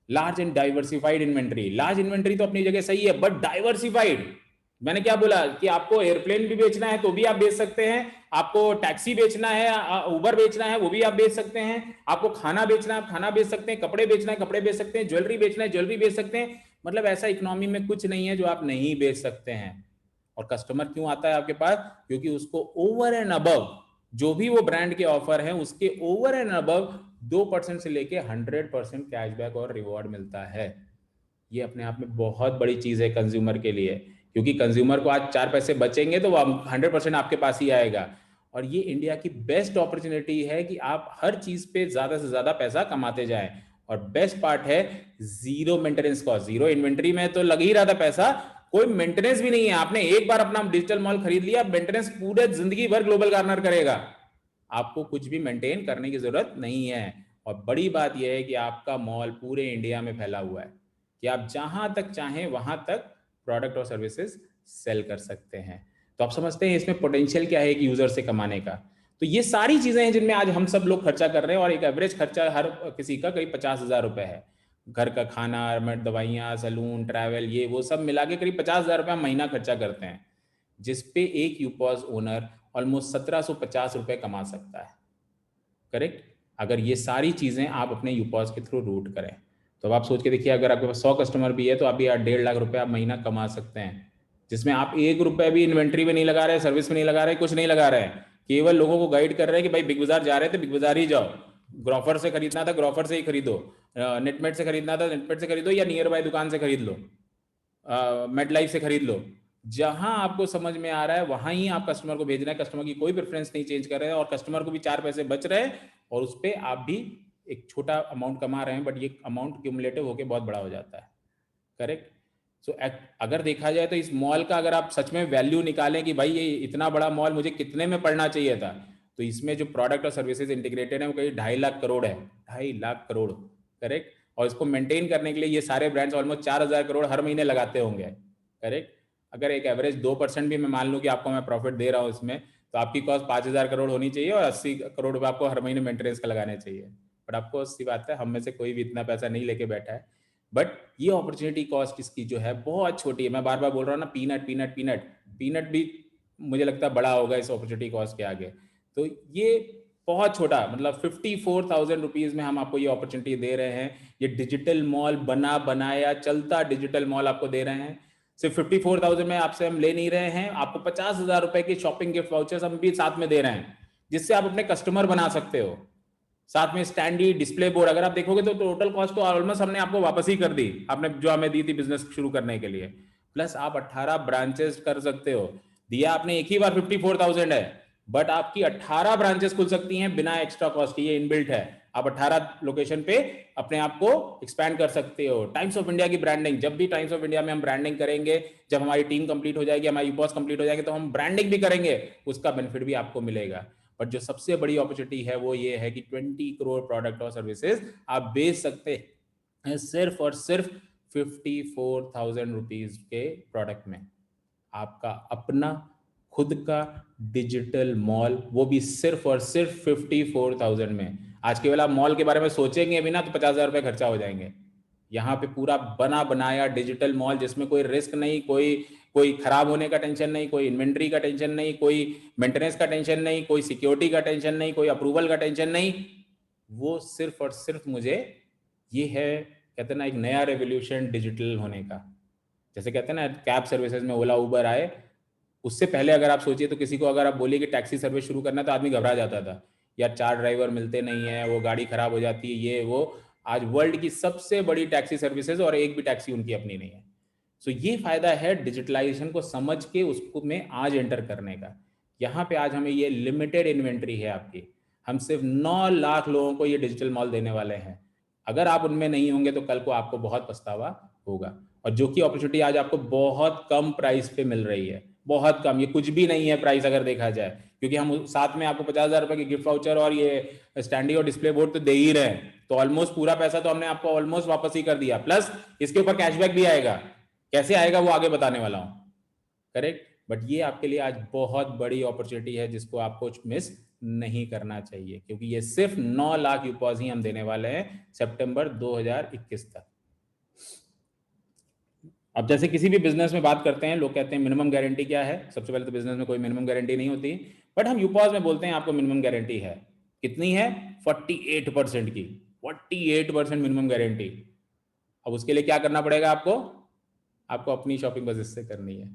Large and diversified inventory. Large inventory तो अपनी जगह सही है, बट डाइवर्सिफाइड, मैंने क्या बोला कि आपको एयरप्लेन भी बेचना है तो भी आप बेच सकते हैं, आपको टैक्सी बेचना है, उबर बेचना है, वो भी आप बेच सकते हैं, आपको खाना बेचना है, आप खाना बेच सकते हैं, कपड़े बेचना है, कपड़े बेच सकते हैं, ज्वेलरी बेचना है, ज्वेलरी बेच सकते हैं। मतलब ऐसा इकोनॉमी में कुछ नहीं है जो आप नहीं बेच सकते हैं। और कस्टमर क्यों आता है आपके पास? क्योंकि उसको ओवर एंड अबव जो भी वो ब्रांड के ऑफर है, उसके ओवर एंड अबव 2% से लेके 100% कैशबैक और रिवॉर्ड मिलता है। ये अपने आप में बहुत बड़ी चीज है कंज्यूमर के लिए, क्योंकि कंज्यूमर को आज 4 पैसे बचेंगे तो वो 100% आपके पास ही आएगा। और ये इंडिया की बेस्ट अपॉर्चुनिटी है कि आप हर चीज पे ज्यादा से ज्यादा पैसा कमाते जाएं। और बेस्ट पार्ट है zero maintenance cost. Zero inventory में तो लग ही रहा था पैसा, कोई मेंटेनेंस भी नहीं है। आपने एक बार अपना डिजिटल मॉल खरीद लिया, मेंटेनेंस पूरे जिंदगी भर ग्लोबल गार्नर करेगा। आपको कुछ भी मेंटेन करने की ज़रूरत नहीं है। और बड़ी बात यह है कि आपका मॉल पूरे इंडिया में फैला हुआ है कि आप जहाँ तक चाहें वहाँ तक प्रोडक्ट और सर्विसेज सेल कर सकते हैं। तो आप समझते हैं इसमें पोटेंशियल क्या है एक यूज़र से कमाने का। तो ये सारी चीज़ें हैं जिनमें आज हम सब लोग खर्चा कर रहे हैं, और एक एवरेज खर्चा हर किसी का करीब 50,000 रुपये है। घर का खाना, दवाइयाँ, सैलून, ट्रैवल, ये वो सब मिला के करीब 50,000 रुपये हम महीना खर्चा करते हैं, जिस पे एक यूपॉज ओनर ऑलमोस्ट 1750 रुपये कमा सकता है। करेक्ट? अगर ये सारी चीज़ें आप अपने यूपॉज के थ्रू रूट करें, तो अब आप सोच के देखिए, अगर आपके पास 100 कस्टमर भी है तो आप भी 1.5 लाख रुपये आप महीना कमा सकते हैं, जिसमें आप 1 रुपये भी इन्वेंट्री में नहीं लगा रहे, सर्विस में नहीं लगा रहे, कुछ नहीं लगा रहे हैं। केवल लोगों को गाइड कर रहे हैं कि भाई बिग बाजार जा रहे थे, बिग बाजार ही जाओ, ग्रोफर से खरीदना था ग्रोफर से ही खरीदो, नेटमेट से खरीदना था नेटमेट से खरीदो, या नियर बाय दुकान से खरीद लो, मेड लाइफ से खरीद लो। जहां आपको समझ में आ रहा है वहां ही आप कस्टमर को भेज रहे हैं, कस्टमर की कोई प्रेफरेंस नहीं चेंज कर रहे हैं, और कस्टमर को भी 4 पैसे बच रहे हैं, और उस पर आप भी एक छोटा अमाउंट कमा रहे हैं, बट ये अमाउंट क्यूमुलेटिव होकर बहुत बड़ा हो जाता है। करेक्ट? सो अगर देखा जाए तो इस मॉल का अगर आप सच में वैल्यू निकालें कि भाई ये इतना बड़ा मॉल मुझे कितने में पड़ना चाहिए था, तो इसमें जो प्रोडक्ट और सर्विसेज इंटीग्रेटेड है वो कहीं 2.5 लाख करोड़ है। 2.5 लाख करोड़। करेक्ट? और इसको मेंटेन करने के लिए ये सारे ब्रांड्स ऑलमोस्ट 4,000 करोड़ हर महीने लगाते होंगे। करेक्ट? अगर एक एवरेज 2% भी मैं मान लूँ कि आपको मैं प्रॉफिट दे रहा हूँ इसमें, तो आपकी कॉस्ट 5,000 करोड़ होनी चाहिए, और 80 करोड़ रुपये आपको हर महीने मेंटेनेंस का लगाने चाहिए। बट आपको सी बात है, हम में से कोई भी इतना पैसा नहीं लेके बैठा है। बट ये अपॉर्चुनिटी कॉस्ट इसकी जो है बहुत छोटी है। मैं बार बार बोल रहा हूँ ना, पीनट पीनट पीनट पीनट भी मुझे लगता है बड़ा होगा इस अपॉर्चुनिटी कॉस्ट के आगे। तो ये बहुत छोटा, मतलब 54,000 रुपीज़ में हम आपको ये अपॉर्चुनिटी दे रहे हैं। ये डिजिटल मॉल बना बनाया चलता डिजिटल मॉल आपको दे रहे हैं। सिर्फ 54,000 में आपसे हम ले नहीं रहे हैं, आपको 50,000 रुपए की शॉपिंग गिफ्ट वाउचर्स हम भी साथ में दे रहे हैं, जिससे आप अपने कस्टमर बना सकते हो। साथ में स्टैंडी डिस्प्ले बोर्ड, अगर आप देखोगे तो टोटल कॉस्ट तो ऑलमोस्ट हमने आपको वापस ही कर दी, आपने जो हमें दी थी बिजनेस शुरू करने के लिए। प्लस आप 18 ब्रांचेस कर सकते हो। दिया आपने एक ही बार 54,000 है, बट आपकी 18 ब्रांचेस खुल सकती हैं बिना एक्स्ट्रा कॉस्ट के। ये इनबिल्ट है, आप 18 लोकेशन पे अपने आप को एक्सपैंड कर सकते हो। टाइम्स ऑफ इंडिया की ब्रांडिंग, जब भी टाइम्स ऑफ इंडिया में हम ब्रांडिंग करेंगे, जब हमारी टीम कंप्लीट हो जाएगी, हमारी यूपॉस कंप्लीट हो जाएगी, तो हम ब्रांडिंग भी करेंगे, उसका बेनिफिट भी आपको मिलेगा। बट जो सबसे बड़ी अपॉर्चुनिटी है वो ये है कि 20 करोड़ प्रोडक्ट और सर्विसेज आप बेच सकते हैं सिर्फ और सिर्फ 54,000 रुपीज के प्रोडक्ट में। आपका अपना खुद का डिजिटल मॉल, वो भी सिर्फ और सिर्फ 54,000 में। आज केवल आप मॉल के बारे में सोचेंगे भी ना तो 50,000 रुपये खर्चा हो जाएंगे। यहाँ पे पूरा बना बनाया डिजिटल मॉल, जिसमें कोई रिस्क नहीं, कोई खराब होने का टेंशन नहीं, कोई इन्वेंट्री का टेंशन नहीं, कोई मेंटेनेंस का टेंशन नहीं, कोई सिक्योरिटी का टेंशन नहीं, कोई अप्रूवल का टेंशन नहीं। वो सिर्फ और सिर्फ मुझे ये है, कहते हैं ना, एक नया रेवोल्यूशन डिजिटल होने का। जैसे कहते हैं ना कैब सर्विसेज में ओला उबर आए, उससे पहले अगर आप सोचिए तो किसी को अगर आप बोलिए कि टैक्सी सर्विस शुरू करना, तो आदमी घबरा जाता था, यार 4 ड्राइवर मिलते नहीं है, वो गाड़ी खराब हो जाती है, ये वो। आज वर्ल्ड की सबसे बड़ी टैक्सी सर्विसेज और एक भी टैक्सी उनकी अपनी नहीं है। सो ये फायदा है डिजिटलाइजेशन को समझ के उसको में आज एंटर करने का। यहाँ पे आज हमें ये लिमिटेड इन्वेंट्री है आपकी, हम सिर्फ 9 लाख लोगों को ये डिजिटल मॉल देने वाले हैं। अगर आप उनमें नहीं होंगे तो कल को आपको बहुत पछतावा होगा। और जो कि अपॉर्चुनिटी आज आपको बहुत कम प्राइस पे मिल रही है, बहुत कम, ये कुछ भी नहीं है प्राइस अगर देखा जाए, क्योंकि हम साथ में आपको 50,000 रुपए की गिफ्ट वाउचर और ये स्टैंडी और डिस्प्ले बोर्ड तो दे ही रहे हैं। तो ऑलमोस्ट पूरा पैसा तो हमने आपको ऑलमोस्ट वापस ही कर दिया, प्लस इसके ऊपर कैशबैक भी आएगा। कैसे आएगा वो आगे बताने वाला हूं। करेक्ट? बट ये आपके लिए आज बहुत बड़ी अपॉर्चुनिटी है जिसको आपको मिस नहीं करना चाहिए, क्योंकि ये सिर्फ 9 लाख यूपॉज ही हम देने वाले हैं सितंबर 2021 तक। अब जैसे किसी भी बिजनेस में बात करते हैं, लोग कहते हैं मिनिमम गारंटी क्या है। सबसे पहले तो बिजनेस में कोई मिनिमम गारंटी नहीं होती, बट हम यूपॉज में बोलते हैं आपको मिनिमम गारंटी है। कितनी है? 48% की। 48% मिनिमम गारंटी। अब उसके लिए क्या करना पड़ेगा आपको अपनी शॉपिंग बस इससे करनी है।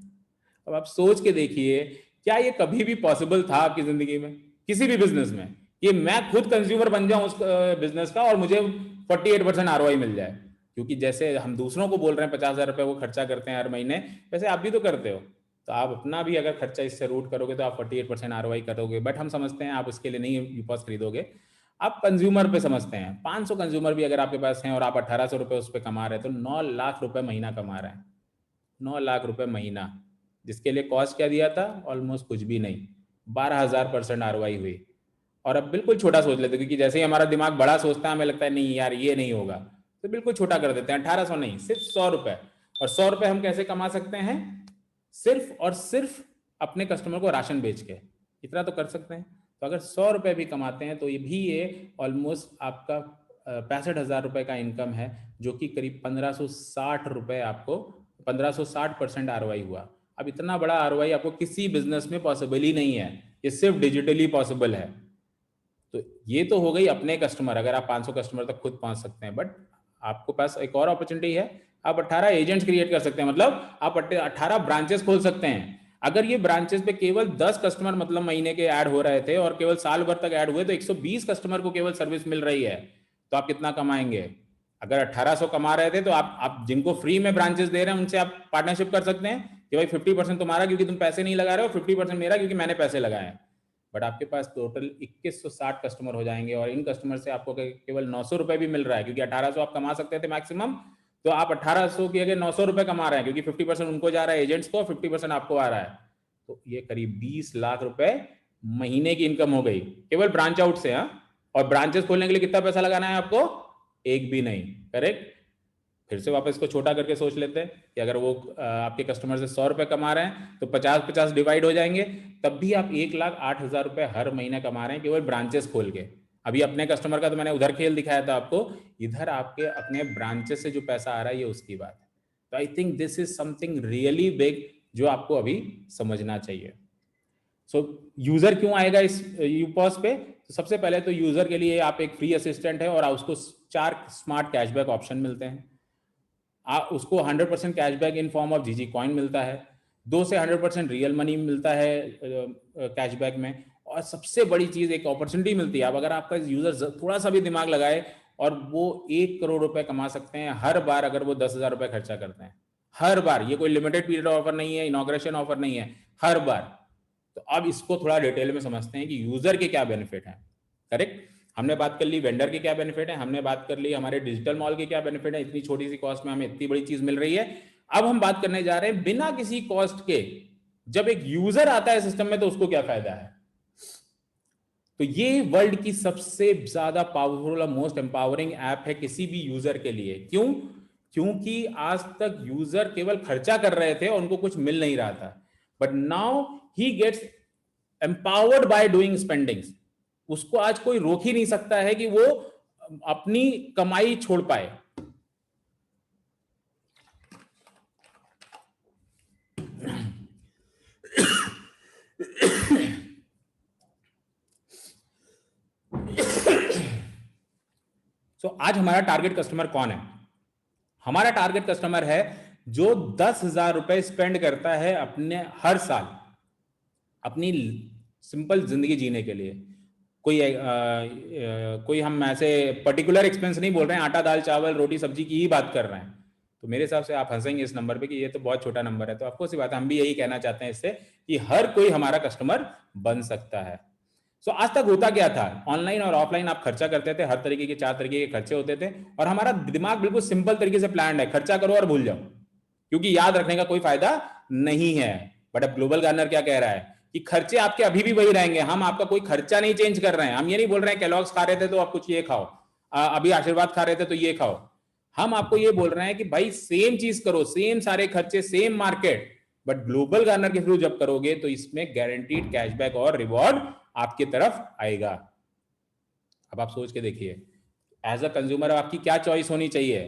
अब आप सोच के देखिए, क्या ये कभी भी पॉसिबल था आपकी जिंदगी में, किसी भी बिजनेस में, कि मैं खुद कंज्यूमर बन जाऊं उस बिजनेस का और मुझे 48% ROI मिल जाए? क्योंकि जैसे हम दूसरों को बोल रहे हैं 50,000 रुपए वो खर्चा करते हैं हर महीने, वैसे आप भी तो करते हो। तो आप अपना भी अगर खर्चा इससे रूट करोगे तो आप 48% ROI करोगे। बट हम समझते हैं आप उसके लिए नहीं यूपॉस खरीदोगे, आप कंज्यूमर पे समझते हैं। 500 कंज्यूमर भी अगर आपके पास हैं और आप 1,800 रुपए उस पर कमा रहे हैं, तो 9 लाख रुपए महीना कमा रहे हैं। 9 लाख रुपए महीना, जिसके लिए कॉस्ट क्या दिया था? ऑलमोस्ट कुछ भी नहीं। 12,000% ROI हुई। और अब बिल्कुल छोटा सोच लेते हैं, क्योंकि जैसे ही हमारा दिमाग बड़ा सोचता है हमें लगता है नहीं यार ये नहीं होगा, तो बिल्कुल छोटा कर देते हैं। 1800 नहीं, सिर्फ 100 रुपए। और 100 रुपए हम कैसे कमा सकते हैं? सिर्फ और सिर्फ अपने कस्टमर को राशन बेच के, इतना तो कर सकते हैं। तो अगर 100 रुपए भी कमाते हैं तो ये ऑलमोस्ट आपका 65,000 रुपए का इनकम है, जो कि करीब 1560 रुपए आपको 1560% आरओआई हुआ। अब इतना बड़ा आरओआई आपको किसी बिजनेस में पॉसिबल ही नहीं है, ये सिर्फ डिजिटली पॉसिबल है। तो ये तो हो गई अपने कस्टमर, अगर आप 500 कस्टमर तक खुद पहुंच सकते हैं। बट आपको पास एक और अपॉर्चुनिटी है, आप 18 एजेंट्स क्रिएट कर सकते हैं, मतलब आप 18 ब्रांचेस खोल सकते हैं। अगर ये ब्रांचेस पे केवल 10 कस्टमर मतलब महीने के ऐड हो रहे थे और केवल साल भर तक ऐड हुए, तो 120 कस्टमर को केवल सर्विस मिल रही है, तो आप कितना कमाएंगे? अगर 1800 कमा रहे थे तो आप जिनको फ्री में ब्रांचेस दे रहे हैं उनसे आप पार्टनरशिप कर सकते हैं कि भाई 50% तुम्हारा क्योंकि तुम पैसे नहीं लगा रहे हो, 50% मेरा क्योंकि मैंने पैसे लगाए हैं। बट आपके पास टोटल 2160 कस्टमर हो जाएंगे और इन कस्टमर से आपको केवल 900 रुपए भी मिल रहा है, क्योंकि 1800 आप कमा सकते थे मैक्सिमम, तो आप 1800 की अगर 900 रुपए कमा रहे हैं, क्योंकि 50% उनको जा रहा है एजेंट्स को, 50% आपको आ रहा है, तो ये करीब 20 लाख रुपए महीने की इनकम हो गई केवल ब्रांच आउट से। हाँ, और ब्रांचेस खोलने के लिए कितना पैसा लगाना है आपको? एक भी नहीं। करेक्ट। फिर से वापस इसको छोटा करके सोच लेते हैं कि अगर वो आपके कस्टमर से 100 रुपए कमा रहे हैं तो 50-50 डिवाइड हो जाएंगे, तब भी आप 1,08,000 रुपए हर महीने कमा रहे हैं केवल ब्रांचेस खोल के। अभी अपने कस्टमर का तो मैंने उधर खेल दिखाया था आपको, इधर आपके अपने ब्रांचेस से जो पैसा आ रहा है ये उसकी बात है। तो I think this is something really big जो आपको अभी समझना चाहिए। सो यूजर क्यों आएगा इस यूपॉस पे? तो सबसे पहले तो यूजर के लिए आप एक फ्री असिस्टेंट है और उसको 4 स्मार्ट कैशबैक ऑप्शन मिलते हैं। उसको 100% कैशबैक इन फॉर्म ऑफ जीजी कॉइन मिलता है, 2 से 100% रियल मनी मिलता है कैशबैक में, और सबसे बड़ी चीज एक अपॉर्चुनिटी मिलती है। अब अगर आपका यूजर थोड़ा सा भी दिमाग लगाए और वो 1 करोड़ रुपए कमा सकते हैं हर बार अगर वो 10,000 रुपए खर्चा करते हैं, हर बार। ये कोई लिमिटेड पीरियड ऑफर नहीं है, इनॉग्रेशन ऑफर नहीं है, हर बार। तो अब इसको थोड़ा डिटेल में समझते हैं कि यूजर के क्या बेनिफिट है। करेक्ट। हमने बात कर ली वेंडर के क्या बेनिफिट है, हमने बात कर ली हमारे डिजिटल मॉल के क्या बेनिफिट है, इतनी छोटी सी कॉस्ट में हमें इतनी बड़ी चीज मिल रही है। अब हम बात करने जा रहे हैं बिना किसी कॉस्ट के, जब एक यूजर आता है सिस्टम में तो उसको क्या फायदा है। तो ये वर्ल्ड की सबसे ज्यादा पावरफुल और मोस्ट एम्पावरिंग ऐप है किसी भी यूजर के लिए। क्यों? क्योंकि आज तक यूजर केवल खर्चा कर रहे थे और उनको कुछ मिल नहीं रहा था, but now he gets empowered by doing spendings. उसको आज कोई रोक ही नहीं सकता है कि वो अपनी कमाई छोड़ पाए। तो आज हमारा टारगेट कस्टमर कौन है? हमारा टारगेट कस्टमर है जो 10,000 रुपए स्पेंड करता है अपने हर साल अपनी सिंपल जिंदगी जीने के लिए। कोई हम ऐसे पर्टिकुलर एक्सपेंस नहीं बोल रहे हैं, आटा दाल चावल रोटी सब्जी की ही बात कर रहे हैं। तो मेरे हिसाब से आप हंसेंगे इस नंबर पे कि ये तो बहुत छोटा नंबर है, तो आपको सी बात है, हम भी यही कहना चाहते हैं इससे कि हर कोई हमारा कस्टमर बन सकता है। सो आज तक होता क्या था, ऑनलाइन और ऑफलाइन आप खर्चा करते थे, हर तरीके के 4 तरीके के खर्चे होते थे, और हमारा दिमाग बिल्कुल सिंपल तरीके से प्लान है, खर्चा करो और भूल जाओ, क्योंकि याद रखने का कोई फायदा नहीं है। बट अब ग्लोबल गार्नर क्या कह रहा है कि खर्चे आपके अभी भी वही रहेंगे, हम आपका कोई खर्चा नहीं चेंज कर रहे हैं। हम ये नहीं बोल रहे हैं कैलॉग्स खा रहे थे तो आप कुछ ये खाओ, अभी आशीर्वाद खा रहे थे तो ये खाओ। हम आपको ये बोल रहे हैं कि भाई सेम चीज करो, सेम सारे खर्चे, same market, but global Garner के थ्रू जब करोगे तो इसमें गारंटीड कैशबैक और रिवॉर्ड आपकी तरफ आएगा। अब आप सोच के देखिए, एज अ कंज्यूमर आपकी क्या चॉइस होनी चाहिए?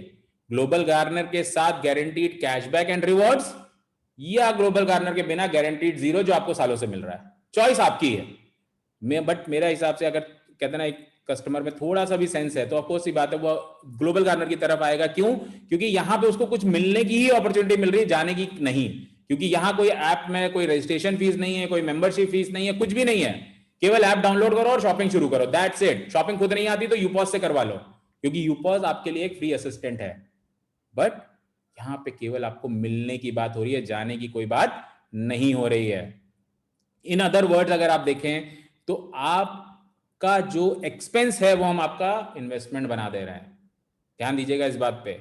ग्लोबल गार्नर के साथ गारंटीड कैशबैक एंड रिवॉर्ड्स, या ग्लोबल गार्नर के बिना गारंटीड जीरो जो आपको सालों से मिल रहा है? चॉइस आपकी है। बट मेरा हिसाब से अगर कहते ना एक कस्टमर में थोड़ा सा भी सेंस है तो ऑफकोर्स सी बात है वो ग्लोबल गार्नर की तरफ आएगा। क्यों? क्योंकि यहां पे उसको कुछ मिलने की ही अपॉर्चुनिटी मिल रही है, जाने की नहीं। क्योंकि यहां कोई ऐप में कोई रजिस्ट्रेशन फीस नहीं है, कोई मेंबरशिप फीस नहीं है, कुछ भी नहीं है। केवल ऐप डाउनलोड करो और शॉपिंग शुरू करो, दैट्स इट। शॉपिंग खुद नहीं आती तो यूपॉस से करवा लो, क्योंकि यूपॉस आपके लिए एक फ्री असिस्टेंट है। बट यहां पे केवल आपको मिलने की बात हो रही है, जाने की कोई बात नहीं हो रही है। इन अदर वर्ड्स अगर आप देखें तो आपका जो एक्सपेंस है वो हम आपका इन्वेस्टमेंट बना दे रहे हैं। ध्यान दीजिएगा इस बात पे।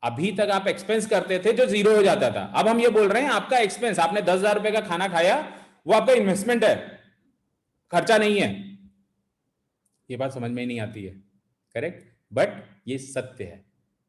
अभी तक आप एक्सपेंस करते थे जो जीरो हो जाता था, अब हम ये बोल रहे हैं आपका एक्सपेंस, आपने 10,000 रुपए का खाना खाया वो आपका इन्वेस्टमेंट है, खर्चा नहीं है। ये बात समझ में ही नहीं आती है, करेक्ट? बट ये सत्य है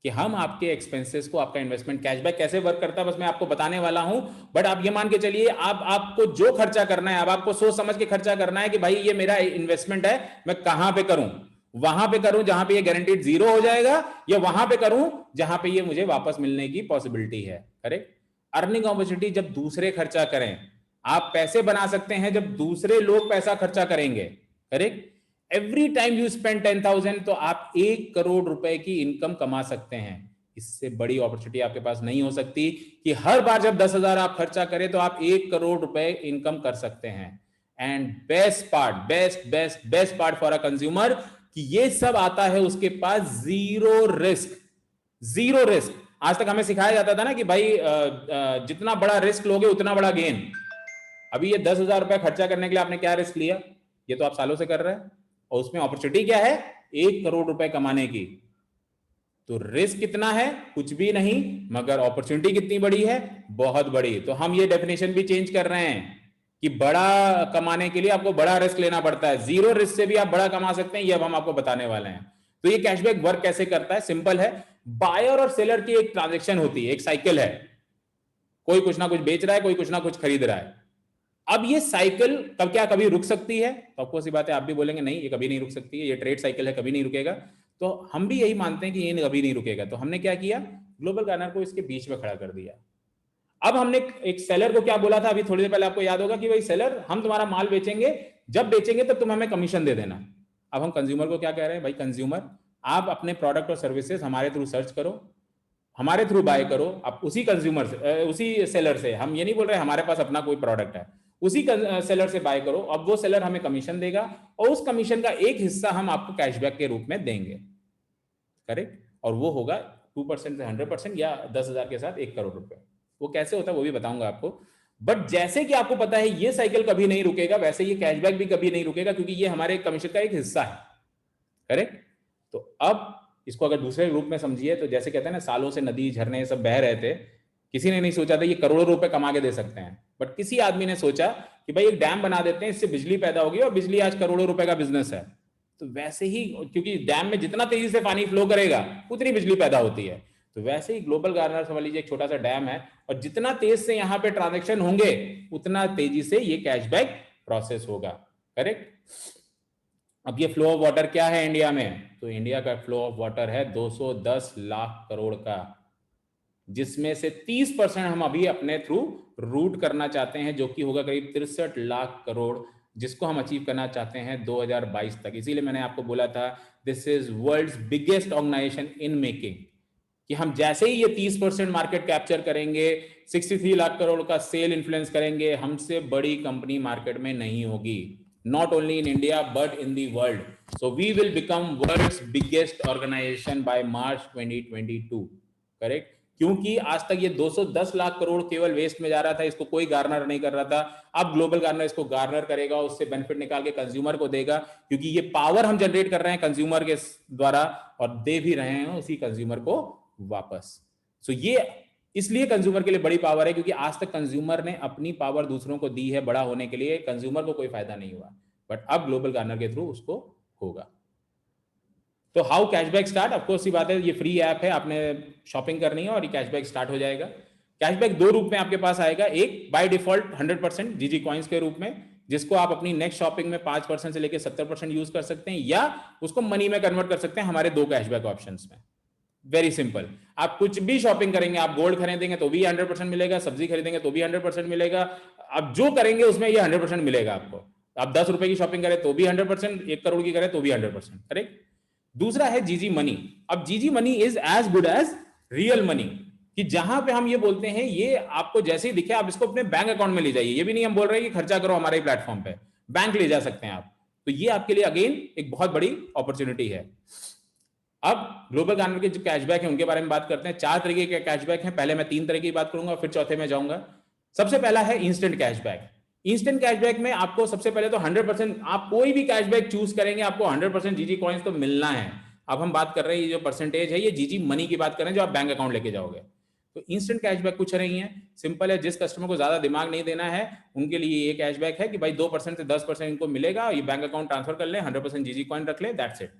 कि हम आपके एक्सपेंसेस को, आपका इन्वेस्टमेंट कैशबैक कैसे वर्क करता है बस मैं आपको बताने वाला हूं। बट आप ये मान के चलिए, आपको जो खर्चा करना है, अब आपको सोच समझ के खर्चा करना है कि भाई ये मेरा इन्वेस्टमेंट है, मैं कहां पे करूं? वहां पे करूं जहां पे ये गारंटीड जीरो हो जाएगा, या वहां पे करूं जहां पे ये मुझे वापस मिलने की पॉसिबिलिटी है, करेक्ट? अर्निंग अपॉर्चुनिटी जब दूसरे खर्चा करें, आप पैसे बना सकते हैं जब दूसरे लोग पैसा खर्चा करेंगे, correct? Every time you spend 10,000 तो आप 1 करोड़ रुपए की इनकम कमा सकते हैं। इससे बड़ी अपॉर्चुनिटी आपके पास नहीं हो सकती कि हर बार जब 10,000 आप खर्चा करें तो आप 1 करोड़ रुपए इनकम कर सकते हैं। And best part for a consumer कि ये सब आता है उसके पास जीरो रिस्क। आज तक हमें सिखाया जाता था ना कि भाई जितना बड़ा रिस्क लोगे उतना बड़ा गेन। अभी ये 10,000 रुपए खर्चा करने के लिए आपने क्या रिस्क लिया? ये तो आप सालों से कर रहे हैं, और उसमें अपॉर्चुनिटी क्या है? 1 करोड़ रुपए कमाने की। तो रिस्क कितना है? कुछ भी नहीं, मगर अपॉर्चुनिटी कितनी बड़ी है? बहुत बड़ी। तो हम ये डेफिनेशन भी चेंज कर रहे हैं कि बड़ा कमाने के लिए आपको बड़ा रिस्क लेना पड़ता है, जीरो रिस्क से भी आप बड़ा कमा सकते हैं। ये अब हम आपको बताने वाले हैं। तो ये कैशबैक वर्क कैसे करता है? सिंपल है, बायर और सेलर की एक ट्रांजेक्शन होती है, एक साइकिल है। कोई कुछ ना कुछ बेच रहा है, कोई कुछ ना कुछ खरीद रहा है। अब ये साइकिल कभी रुक सकती है? तो आपको सी बात है, आप भी बोलेंगे नहीं, ये कभी नहीं रुक सकती है, ये ट्रेड साइकिल है, कभी नहीं रुकेगा। तो हम भी यही मानते हैं कि ये कभी नहीं रुकेगा। तो हमने क्या किया? ग्लोबल गार्नर को इसके बीच में खड़ा कर दिया। अब हमने एक सेलर को क्या बोला था अभी थोड़ी देर पहले, आपको याद होगा कि भाई सेलर, हम तुम्हारा माल बेचेंगे, जब बेचेंगे तब तुम हमें कमीशन दे देना। अब हम कंज्यूमर को क्या कह रहे हैं? भाई कंज्यूमर, आप अपने प्रोडक्ट और सर्विसेज हमारे थ्रू सर्च करो, हमारे थ्रू बाय करो। आप उसी कंज्यूमर से, उसी सेलर से, हम ये नहीं बोल रहे हमारे पास अपना कोई प्रोडक्ट है, उसी सेलर से बाय करो। अब वो सेलर हमें कमीशन देगा और उस कमीशन का एक हिस्सा हम आपको कैशबैक के रूप में देंगे, करेक्ट? और वो होगा 2% से 100% या 10,000 के साथ 1 करोड़ रुपए। वो कैसे होता है वो भी बताऊंगा आपको। बट जैसे कि आपको पता है ये साइकिल कभी नहीं रुकेगा, वैसे ये कैशबैक भी कभी नहीं रुकेगा, क्योंकि ये हमारे कमीशन का एक हिस्सा है, करेक्ट? तो अब इसको अगर दूसरे रूप में समझिए तो जैसे कहते हैं ना, सालों से नदी झरने सब बह रहे थे, किसी ने नहीं सोचा था ये करोड़ों रुपए कमा के दे सकते हैं, बट किसी आदमी ने सोचा कि भाई एक डैम बना देते हैं, इससे बिजली पैदा होगी और बिजली आज करोड़ों रुपए का बिजनेस है। तो वैसे ही, क्योंकि डैम में जितना तेजी से पानी फ्लो करेगा उतनी बिजली पैदा होती है, तो वैसे ही ग्लोबल गार्नर समझ लीजिए एक छोटा सा डैम है, और जितना तेज से यहाँ पे ट्रांजेक्शन होंगे उतना तेजी से ये कैशबैक प्रोसेस होगा, करेक्ट? अब ये फ्लो ऑफ वाटर क्या है इंडिया में? तो इंडिया का फ्लो ऑफ वाटर है 210 लाख करोड़ का, जिसमें से 30% हम अभी अपने थ्रू रूट करना चाहते हैं, जो कि होगा करीब 63 लाख करोड़, जिसको हम अचीव करना चाहते हैं 2022 तक। इसीलिए मैंने आपको बोला था this is world's biggest organisation in making, कि हम जैसे ही ये 30% मार्केट कैप्चर करेंगे, 63 लाख करोड़ का सेल इन्फ्लुएंस करेंगे, हमसे बड़ी कंपनी मार्केट में नहीं होगी, not only in India but in the world. So we will become world's biggest organization by March 2022, correct? क्योंकि आज तक ये 210 लाख करोड़ केवल वेस्ट में जा रहा था, इसको कोई गार्नर नहीं कर रहा था। अब ग्लोबल गार्नर इसको गार्नर करेगा, उससे बेनिफिट निकाल के कंज्यूमर को देगा, क्योंकि ये पावर हम जनरेट कर रहे हैं कंज्यूमर के द्वारा और दे भी रहे हैं उसी कंज्यूमर को वापस। सो ये इसलिए कंज्यूमर के लिए बड़ी पावर है, क्योंकि आज तक कंज्यूमर ने अपनी पावर दूसरों को दी है बड़ा होने के लिए, कंज्यूमर को कोई फायदा नहीं हुआ, बट अब ग्लोबल गार्नर के थ्रू उसको होगा। तो how cashback start? Of course सी बात है, ये फ्री ऐप है, आपने शॉपिंग करनी है और ये कैशबैक स्टार्ट हो जाएगा। कैशबैक दो रूप में आपके पास आएगा, एक बाय डिफॉल्ट 100% जीजी कॉइंस के रूप में, जिसको आप अपनी नेक्स्ट शॉपिंग में 5% से लेकर 70% यूज कर सकते हैं, या उसको मनी में कन्वर्ट कर सकते हैं हमारे 2 कैशबैक ऑप्शंस में। वेरी सिंपल, आप कुछ भी शॉपिंग करेंगे, आप गोल्ड खरीदेंगे तो भी 100% मिलेगा, सब्जी खरीदेंगे तो भी 100% मिलेगा, आप जो करेंगे उसमें ये 100% मिलेगा आपको। आप 10 रुपए की शॉपिंग करें तो भी 100%, 1 करोड़ की करें तो भी 100%, करेक्ट? दूसरा है जीजी मनी। अब GG money is as good as real money, कि जहां पे हम ये बोलते हैं ये आपको जैसे ही दिखे आप इसको अपने बैंक अकाउंट में ले जाइए, ये भी नहीं हम बोल रहे हैं कि खर्चा करो हमारे प्लेटफॉर्म पे, बैंक ले जा सकते हैं आप। तो ये आपके लिए अगेन एक बहुत बड़ी अपॉर्चुनिटी है। अब ग्लोबल गार्नर के जो कैशबैक है उनके बारे में बात करते हैं। 4 तरीके के कैशबैक हैं, पहले मैं 3 तरह की बात करूंगा, फिर चौथे में जाऊंगा। सबसे पहला है इंस्टेंट कैशबैक। इंस्टेंट कैशबैक में आपको सबसे पहले तो 100%, आप कोई भी कैशबैक चूज करेंगे आपको 100% जीजी कॉइंस तो मिलना है। अब हम बात कर रहे हैं ये जो परसेंटेज है ये जीजी मनी की बात कर रहे हैं, जो आप बैंक अकाउंट लेके जाओगे। तो इंस्टेंट कैशबैक कुछ नहीं है, सिंपल है। जिस कस्टमर को ज्यादा दिमाग नहीं देना है उनके लिए ये कैशबैक है कि भाई 2% से 10% इनको मिलेगा, ये बैंक अकाउंट ट्रांसफर कर ले, 100% जीजी कॉइन रख ले, दैट्स इट।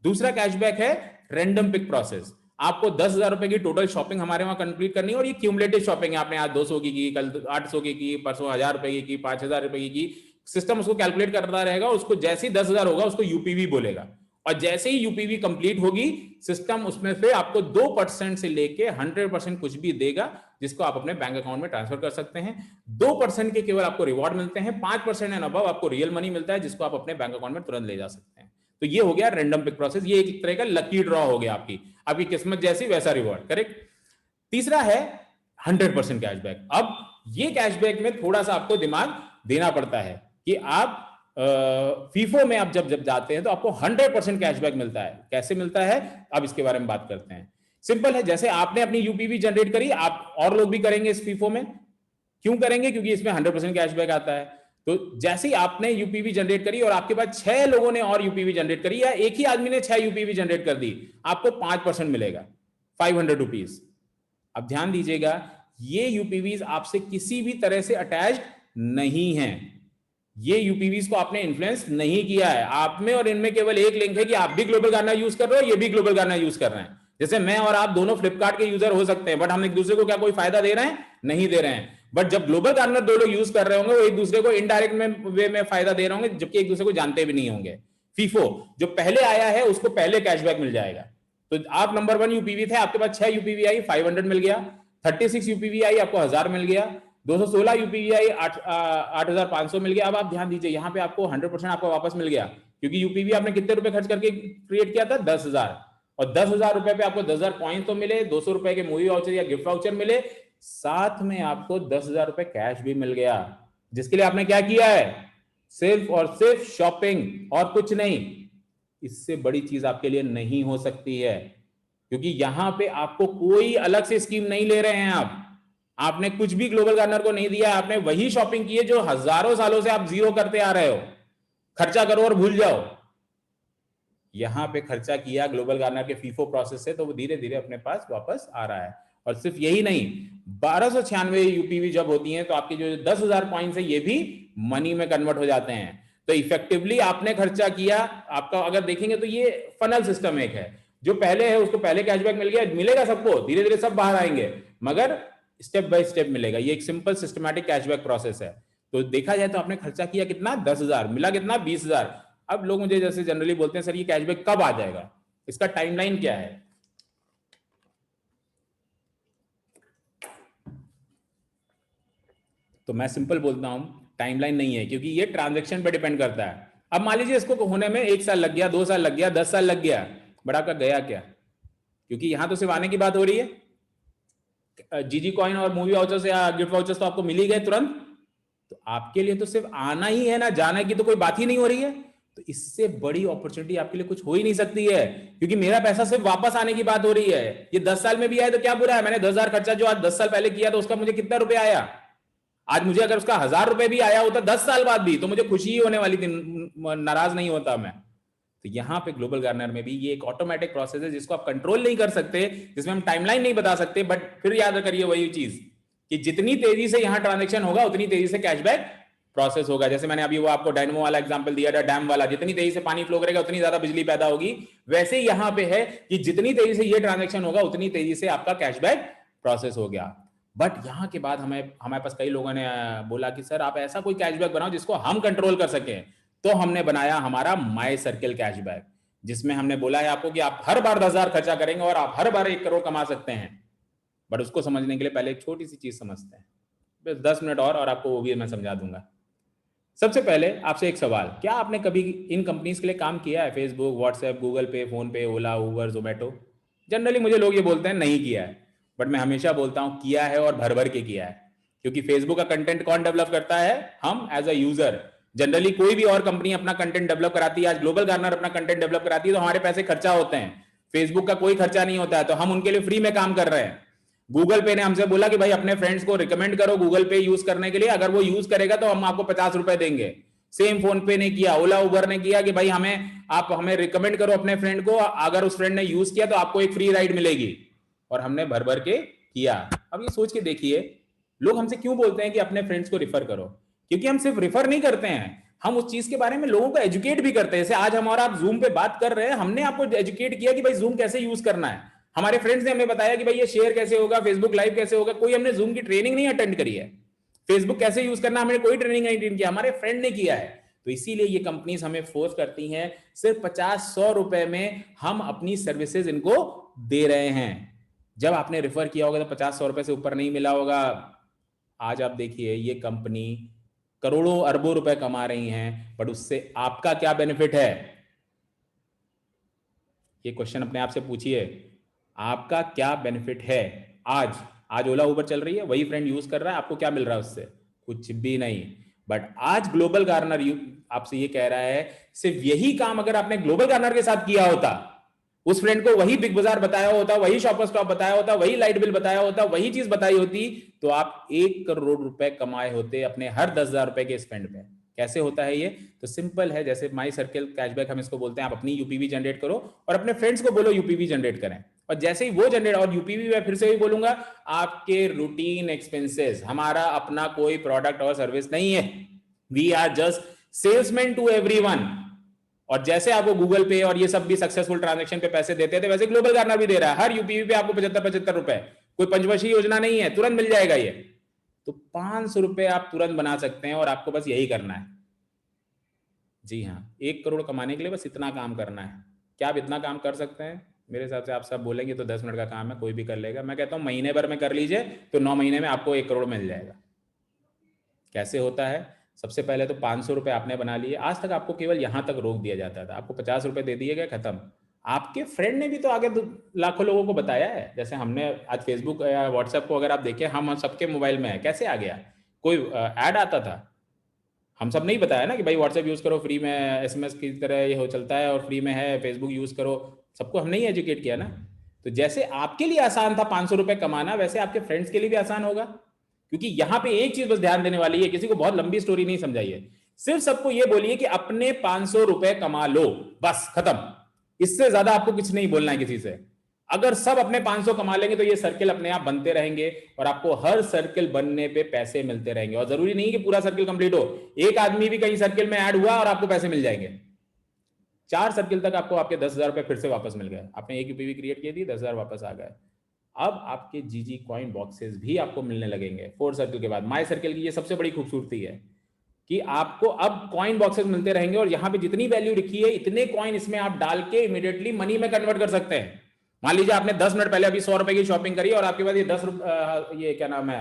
दूसरा कैशबैक है रैंडम पिक प्रोसेस। आपको 10,000 रुपए की टोटल शॉपिंग हमारे वहां कंप्लीट करनी है, और ये क्यूमुलेटिव शॉपिंग है। आपने आज 200 की, कल 800 की, परसों 1000 रुपए की, 5000 रुपए की, सिस्टम उसको कैलकुलेट करता रहेगा। उसको जैसे ही 10,000 होगा उसको यूपीवी बोलेगा, और जैसे ही यूपीवी कंप्लीट होगी सिस्टम उसमें से आपको 2% से लेके 100% कुछ भी देगा, जिसको आप अपने बैंक अकाउंट में ट्रांसफर कर सकते हैं। 2% के केवल आपको रिवॉर्ड मिलते हैं, 5% एंड अबव आपको रियल मनी मिलता है, जिसको आप अपने बैंक अकाउंट में तुरंत ले जा सकते हैं। तो ये हो गया रैंडम पिक प्रोसेस, ये एक तरह का लकी ड्रॉ हो गया, आपकी किस्मत जैसी वैसा रिवॉर्ड, करेक्ट। तीसरा है 100% कैशबैक। अब ये कैशबैक में थोड़ा सा आपको दिमाग देना पड़ता है कि आप फीफो में आप जब जाते हैं तो आपको 100% कैशबैक मिलता है। कैसे मिलता है, अब इसके बारे में बात करते हैं। सिंपल है, जैसे आपने अपनी यूपीवी जनरेट करी, आप और लोग भी करेंगे इस फीफो में। क्यों करेंगे? क्योंकि इसमें 100% कैशबैक आता है। तो जैसे ही आपने यूपीवी जनरेट करी और आपके बाद 6 लोगों ने और यूपीवी जनरेट करी, या एक ही आदमी ने 6 यूपीवी जनरेट कर दी, आपको 5% मिलेगा, 500 रुपीज। अब ध्यान दीजिएगा, ये यूपीवीज आपसे किसी भी तरह से अटैच्ड नहीं है। ये यूपीवीज को आपने इन्फ्लुएंस नहीं किया है। आप में और इनमें केवल एक लिंक है कि आप भी ग्लोबल गार्डनर यूज कर रहे हो, ये भी ग्लोबल गार्डनर यूज कर रहे हैं। जैसे मैं और आप दोनों फ्लिपकार्ट के यूजर हो सकते हैं, बट हम एक दूसरे को क्या कोई फायदा दे रहे हैं? नहीं दे रहे हैं। बट जब ग्लोबल गार्डनर 2 लोग यूज कर रहे होंगे, वो एक दूसरे को इनडायरेक्ट वे में फायदा दे रहे होंगे, जबकि एक दूसरे को जानते भी नहीं होंगे। फीफो जो पहले आया है उसको पहले कैशबैक मिल जाएगा। तो आप नंबर 1 यूपीवी थे, आपके पास 6 यूपीवी आई, 500 मिल गया। 36 यूपीवी आई, आपको 1000 मिल गया। 216 यूपीवी आई, 8500 मिल गया। अब आप ध्यान दीजिए, यहां पे आपको 100% आपको वापस मिल गया, क्योंकि यूपीवी आपने कितने रुपए खर्च करके क्रिएट किया था? 10,000। और 10,000 रुपए पे आपको 10,000 पॉइंट तो मिले, 200 रुपए के मूवी वाउचर या गिफ्ट वाउचर मिले, साथ में आपको 10,000 रुपए कैश भी मिल गया, जिसके लिए आपने क्या किया है? सिर्फ और सिर्फ शॉपिंग और कुछ नहीं। इससे बड़ी चीज आपके लिए नहीं हो सकती है, क्योंकि यहां पे आपको कोई अलग से स्कीम नहीं ले रहे हैं। आपने कुछ भी ग्लोबल गार्डनर को नहीं दिया, आपने वही शॉपिंग की है जो हजारों सालों से आप जीरो करते आ रहे हो। खर्चा करो और भूल जाओ। यहां पे खर्चा किया ग्लोबल गार्डनर के फीफो प्रोसेस से, तो वो धीरे धीरे अपने पास वापस आ रहा है। और सिर्फ यही नहीं, 1296 यूपीवी जब होती हैं तो आपके जो 10,000 पॉइंट्स है ये भी मनी में कन्वर्ट हो जाते हैं। तो इफेक्टिवली आपने खर्चा किया, आपका अगर देखेंगे तो ये फनल सिस्टम एक है। जो पहले है उसको पहले कैशबैक मिल गया, मिलेगा सबको, धीरे धीरे सब बाहर आएंगे, मगर स्टेप बाय स्टेप मिलेगा। ये एक सिंपल सिस्टमैटिक कैशबैक प्रोसेस है। तो देखा जाए तो आपने खर्चा किया कितना? 10,000, मिला कितना? 20,000। अब लोग मुझे जैसे जनरली बोलते हैं, सर ये कैशबैक कब आ जाएगा, इसका टाइमलाइन क्या है? तो मैं सिंपल बोलता हूं, टाइमलाइन नहीं है, क्योंकि ये ट्रांजैक्शन पे डिपेंड करता है। अब मान लीजिए इसको होने में 1 साल लग गया, 2 साल लग गया, 10 साल लग गया, बट आपका गया क्या? क्योंकि यहां तो सिर्फ आने की बात हो रही है। जीजी कॉइन और मूवी वाउचर्स या गिफ्ट वाउचर्स तो आपको मिल ही गए तुरंत। तो आपके लिए तो सिर्फ आना ही है ना, जाने की तो कोई बात ही नहीं हो रही है। तो इससे बड़ी अपॉर्चुनिटी आपके लिए कुछ हो ही नहीं सकती है, क्योंकि मेरा पैसा सिर्फ वापस आने की बात हो रही है। ये 10 साल में भी आए तो क्या बुरा है? मैंने 10,000 खर्चा जो आज 10 साल पहले किया तो उसका मुझे कितना रुपया आया? आज मुझे अगर उसका 1000 रुपए भी आया होता 10 साल बाद भी, तो मुझे खुशी ही होने वाली थी, नाराज नहीं होता मैं। तो यहां पे ग्लोबल गार्डनर में भी ये एक ऑटोमेटिक प्रोसेस है जिसको आप कंट्रोल नहीं कर सकते, जिसमें हम टाइमलाइन नहीं बता सकते। बट फिर याद करिए वही चीज कि जितनी तेजी से यहां ट्रांजैक्शन होगा उतनी तेजी से कैशबैक प्रोसेस होगा। जैसे मैंने अभी वो आपको डायनमो वाला एग्जांपल दिया था, डैम वाला, जितनी तेजी से पानी फ्लो करेगा उतनी ज्यादा बिजली पैदा होगी। वैसे ही यहां पे है कि जितनी तेजी से ये ट्रांजैक्शन होगा उतनी तेजी से आपका कैशबैक प्रोसेस हो गया। बट यहां के बाद हमारे पास कई लोगों ने बोला कि सर आप ऐसा कोई कैशबैक बनाओ जिसको हम कंट्रोल कर सकें। तो हमने बनाया हमारा माई सर्किल कैशबैक, जिसमें हमने बोला है आपको कि आप हर बार 10,000 खर्चा करेंगे और आप हर बार 1 करोड़ कमा सकते हैं। बट उसको समझने के लिए पहले एक छोटी सी चीज समझते हैं, बस 10 मिनट और आपको वो भी मैं समझा दूंगा। सबसे पहले आपसे एक सवाल, क्या आपने कभी इन कंपनीज के लिए काम किया है? फेसबुक, व्हाट्सएप, गूगल पे, फोन पे, ओला, उबर, जोमेटो। जनरली मुझे लोग ये बोलते हैं नहीं किया है, बट मैं हमेशा बोलता हूं किया है, और भर भर के किया है। क्योंकि फेसबुक का कंटेंट कौन डेवलप करता है? हम एज अ यूजर। जनरली कोई भी और कंपनी अपना कंटेंट डेवलप कराती है, आज ग्लोबल गार्डनर अपना कंटेंट डेवलप कराती है, तो हमारे पैसे खर्चा होते हैं। फेसबुक का कोई खर्चा नहीं होता है, तो हम उनके लिए फ्री में काम कर रहे हैं। गूगल पे ने हमसे बोला कि भाई अपने फ्रेंड्स को रिकमेंड करो गूगल पे यूज करने के लिए, अगर वो यूज करेगा तो हम आपको 50 रुपए देंगे। सेम फोन पे ने किया, ओला उबर ने किया कि भाई आप हमें रिकमेंड करो अपने फ्रेंड को, अगर उस फ्रेंड ने यूज किया तो आपको एक फ्री राइड मिलेगी। और हमने भर भर के किया। अब ये सोच के देखिए, लोग हमसे क्यों बोलते हैं कि अपने फ्रेंड्स को रिफर करो? क्योंकि हम सिर्फ रिफर नहीं करते हैं, हम उस चीज के बारे में लोगों को एजुकेट भी करते हैं। जैसे आज हम और आप जूम पे बात कर रहे हैं, हमने आपको एजुकेट किया कि भाई जूम कैसे यूज करना है। हमारे फ्रेंड्स ने हमें बताया कि भाई ये शेयर कैसे होगा, फेसबुक लाइव कैसे होगा। कोई हमने जूम की ट्रेनिंग नहीं अटेंड करी है, फेसबुक कैसे यूज करना हमने कोई ट्रेनिंग नहीं अटेंड किया, हमारे फ्रेंड ने किया है। तो इसीलिए ये कंपनीज हमें फोर्स करती हैं, सिर्फ 50-100 रुपए में हम अपनी सर्विसेज इनको दे रहे हैं। जब आपने रेफर किया होगा तो 50-100 रुपए से ऊपर नहीं मिला होगा। आज आप देखिए, ये कंपनी करोड़ों अरबों रुपए कमा रही हैं, बट उससे आपका क्या बेनिफिट है? ये क्वेश्चन अपने आप से पूछिए, आपका क्या बेनिफिट है? आज ओला उबर चल रही है, वही फ्रेंड यूज कर रहा है, आपको क्या मिल रहा है उससे? कुछ भी नहीं। बट आज ग्लोबल गार्नर आपसे ये कह रहा है, सिर्फ यही काम अगर आपने ग्लोबल गार्नर के साथ किया होता, उस फ्रेंड को वही बिग बाजार बताया होता, वही शॉपर स्टॉप बताया होता, वही लाइट बिल बताया होता, वही चीज बताई होती, तो आप 1 करोड़ रुपए कमाए होते अपने हर 10,000 रुपए के स्पेंड पे। कैसे होता है ये? तो सिंपल है, जैसे माई सर्किल कैशबैक हम इसको बोलते हैं। आप अपनी यूपीवी जनरेट करो और अपने फ्रेंड्स को बोलो यूपीवी जनरेट करें, और जैसे ही वो जनरेट, और यूपीवी मैं फिर से भी बोलूंगा, आपके रूटीन एक्सपेंसेस, हमारा अपना कोई प्रोडक्ट और सर्विस नहीं है, we are just salesman to everyone. और जैसे आपको गूगल पे और ये सब भी सक्सेसफुल ट्रांजैक्शन पे पैसे देते थे, वैसे ग्लोबल गार्नर भी दे रहा है। हर यूपीवी पे आपको 75-75 रुपए, कोई पंचवर्षीय योजना नहीं है, तुरंत मिल जाएगा ये। तो 500 रुपए आप तुरंत बना सकते हैं, और आपको बस यही करना है। जी हाँ, 1 करोड़ कमाने के लिए बस इतना काम करना है। क्या आप इतना काम कर सकते हैं? मेरे हिसाब से आप सब बोलेंगे तो 10 मिनट का काम है, कोई भी कर लेगा। मैं कहता हूं महीने भर में कर लीजिए तो 9 महीने में आपको 1 करोड़ मिल जाएगा। कैसे होता है? सबसे पहले तो 500 रुपए आपने बना लिए। आज तक आपको केवल यहां तक रोक दिया जाता था, आपको 50 रुपए दे दिए गए, खत्म। आपके फ्रेंड ने भी तो आगे लाखों लोगों को बताया है। जैसे हमने आज फेसबुक या व्हाट्सएप को अगर आप देखें, हम सबके मोबाइल में है, कैसे आ गया? कोई ऐड आता था, हम सब नहीं बताया ना कि भाई व्हाट्सएप यूज करो फ्री में, एसएमएस की तरह ये हो चलता है और फ्री में है, फेसबुक यूज करो, सबको हमने ही एजुकेट किया ना। तो जैसे आपके लिए आसान था 500 रुपए कमाना, वैसे आपके फ्रेंड्स के लिए भी आसान होगा। क्योंकि यहां पे एक चीज बस ध्यान देने वाली है, किसी को बहुत लंबी स्टोरी नहीं समझाइए, सिर्फ सबको ये बोलिए कि अपने 500 रुपए कमा लो, बस खत्म। इससे ज्यादा आपको कुछ नहीं बोलना है किसी से। अगर सब अपने 500 कमा लेंगे तो ये सर्किल अपने आप बनते रहेंगे, और आपको हर सर्किल बनने पे पैसे मिलते रहेंगे। और जरूरी नहीं कि पूरा सर्किल कंप्लीट हो, एक आदमी भी कहीं सर्किल में ऐड हुआ और आपको पैसे मिल जाएंगे। 4 सर्किल तक आपको आपके 10,000 रुपए फिर से वापस मिल गए। आपने एक यूपीवी क्रिएट की थी, 10,000 वापस आ गए। अब आपके जीजी कॉइन बॉक्सेस भी आपको मिलने लगेंगे 4 सर्किल के बाद। माई सर्किल की ये सबसे बड़ी खूबसूरती है कि आपको अब कॉइन बॉक्सेस मिलते रहेंगे, और यहां पे जितनी वैल्यू लिखी है इतने कॉइन इसमें आप डाल के इमीडिएटली मनी में कन्वर्ट कर सकते हैं। मान लीजिए आपने 10 मिनट पहले अभी 100 रुपए की शॉपिंग करी और आपके पास ये क्या नाम है,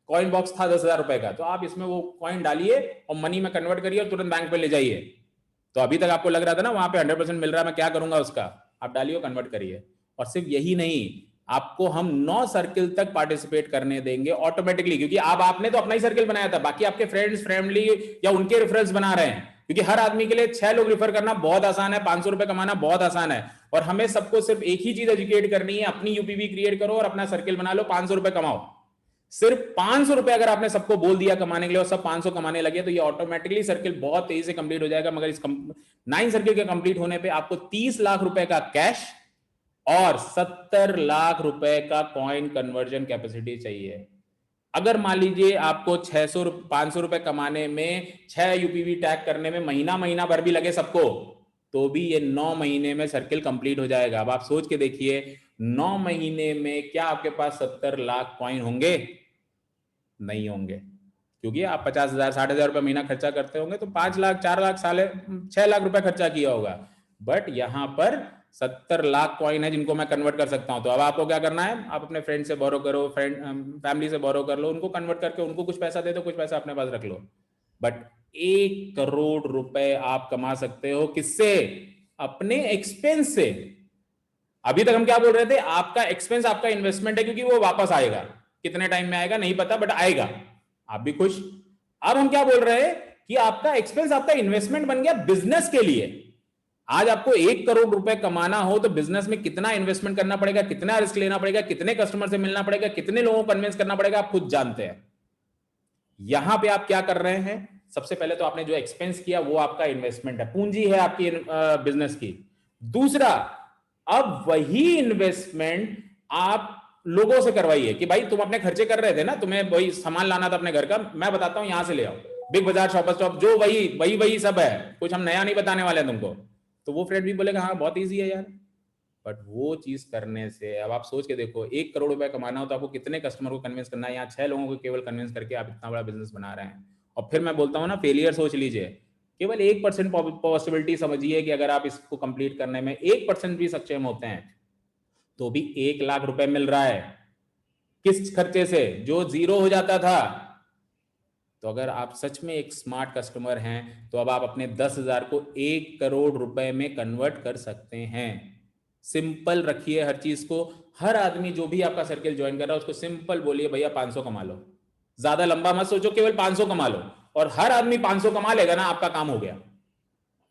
कॉइन बॉक्स था 10,000 रुपए का, तो आप इसमें वो कॉइन डालिए और मनी में कन्वर्ट करिए और तुरंत बैंक पे ले जाइए। तो अभी तक आपको लग रहा था ना वहां पे 100% मिल रहा है, मैं क्या करूंगा उसका, आप डालिए कन्वर्ट करिए। और सिर्फ यही नहीं, आपको हम 9 सर्किल तक पार्टिसिपेट करने देंगे ऑटोमेटिकली, क्योंकि आपने तो अपना ही सर्किल बनाया था, बाकी आपके फ्रेंड्स, फैमिली या उनके रेफरेंस बना रहे हैं। क्योंकि हर आदमी के लिए 6 लोग रिफर करना बहुत आसान है, 500 रुपए कमाना बहुत आसान है। और हमें सबको सिर्फ एक ही चीज एजुकेट करनी है, अपनी यूपीवी क्रिएट करो और अपना सर्किल बना लो, 500 रुपए कमाओ। सिर्फ 500 रुपए अगर आपने सबको बोल दिया कमाने के लिए और सब 500 कमाने लगे, तो ये ऑटोमेटिकली सर्किल बहुत तेजी से कंप्लीट हो जाएगा। मगर इस 9 सर्किल के कंप्लीट होने पे आपको 30 लाख रुपए का कैश और 70 लाख रुपए का कॉइन कन्वर्जन कैपेसिटी चाहिए। अगर मान लीजिए आपको 500 रुपए कमाने में 6 यूपीवी टैग करने में महीना भर भी लगे सबको, तो भी ये 9 महीने में सर्किल कंप्लीट हो जाएगा। अब आप सोच के देखिए, 9 महीने में क्या आपके पास 70 लाख कॉइन होंगे? नहीं होंगे, क्योंकि आप 50,000 60,000 रुपए महीना खर्चा करते होंगे, तो 5 लाख 4 लाख 6 लाख रुपए खर्चा किया होगा। बट यहां पर 70 लाख कॉइन है जिनको मैं कन्वर्ट कर सकता हूं। तो अब आपको क्या करना है, आप अपने फ्रेंड से बोरो करो, फैमिली से बोरो कर लो, उनको कन्वर्ट करके उनको कुछ पैसा दे दो, कुछ पैसा अपने पास रख लो। बट 1 करोड़ रुपए आप कमा सकते हो किससे? अपने एक्सपेंस से। अभी तक हम क्या बोल रहे थे, आपका एक्सपेंस आपका इन्वेस्टमेंट है, क्योंकि वो वापस आएगा, कितने टाइम में आएगा नहीं पता, बट आएगा, आप भी खुश। अब हम क्या बोल रहे हैं कि आपका एक्सपेंस आपका इन्वेस्टमेंट बन गया बिजनेस के लिए। आज आपको 1 करोड़ रुपए कमाना हो तो बिजनेस में कितना इन्वेस्टमेंट करना पड़ेगा, कितना रिस्क लेना पड़ेगा, कितने कस्टमर से मिलना पड़ेगा, कितने लोगों को कन्विंस करना पड़ेगा, आप खुद जानते हैं। यहां पे आप क्या कर रहे हैं, सबसे पहले तो आपने जो एक्सपेंस किया वो आपका इन्वेस्टमेंट है, पूंजी है आपकी बिजनेस की। दूसरा, अब वही इन्वेस्टमेंट आप लोगों से करवाइए कि भाई तुम अपने खर्चे कर रहे थे ना, तुम्हें वही सामान लाना था अपने घर का, मैं बताता हूं यहां से ले आओ, बिग बाजार, शॉपर स्टॉप, जो वही सब है, कुछ हम नया नहीं बताने वाले हैं तुमको। तो वो फ्रेंड भी बोलेगा हाँ बहुत ईजी है यार। बट वो चीज करने से, अब आप सोच के देखो, 1 करोड़ रुपए कमाना हो तो आपको कितने कस्टमर को कन्विंस करना है? यहाँ 6 लोगों को केवल कन्विंस करके आप इतना बड़ा बिजनेस बना रहे हैं। और फिर मैं बोलता हूँ ना, फेलियर सोच लीजिए, केवल 1% पॉसिबिलिटी समझिए कि अगर आप इसको कंप्लीट करने में 1% भी सक्षम होते हैं तो भी 1 लाख रुपए मिल रहा है किस खर्चे से, जो 0 हो जाता था। तो अगर आप सच में एक स्मार्ट कस्टमर हैं तो अब आप अपने 10,000 को 1 करोड़ रुपए में कन्वर्ट कर सकते हैं। सिंपल रखिए हर चीज को। हर आदमी जो भी आपका सर्किल ज्वाइन कर रहा है उसको सिंपल बोलिए भैया 500 कमा लो, ज्यादा लंबा मत सोचो, केवल 500 कमा लो, और हर आदमी 500 कमा लेगा ना, आपका काम हो गया।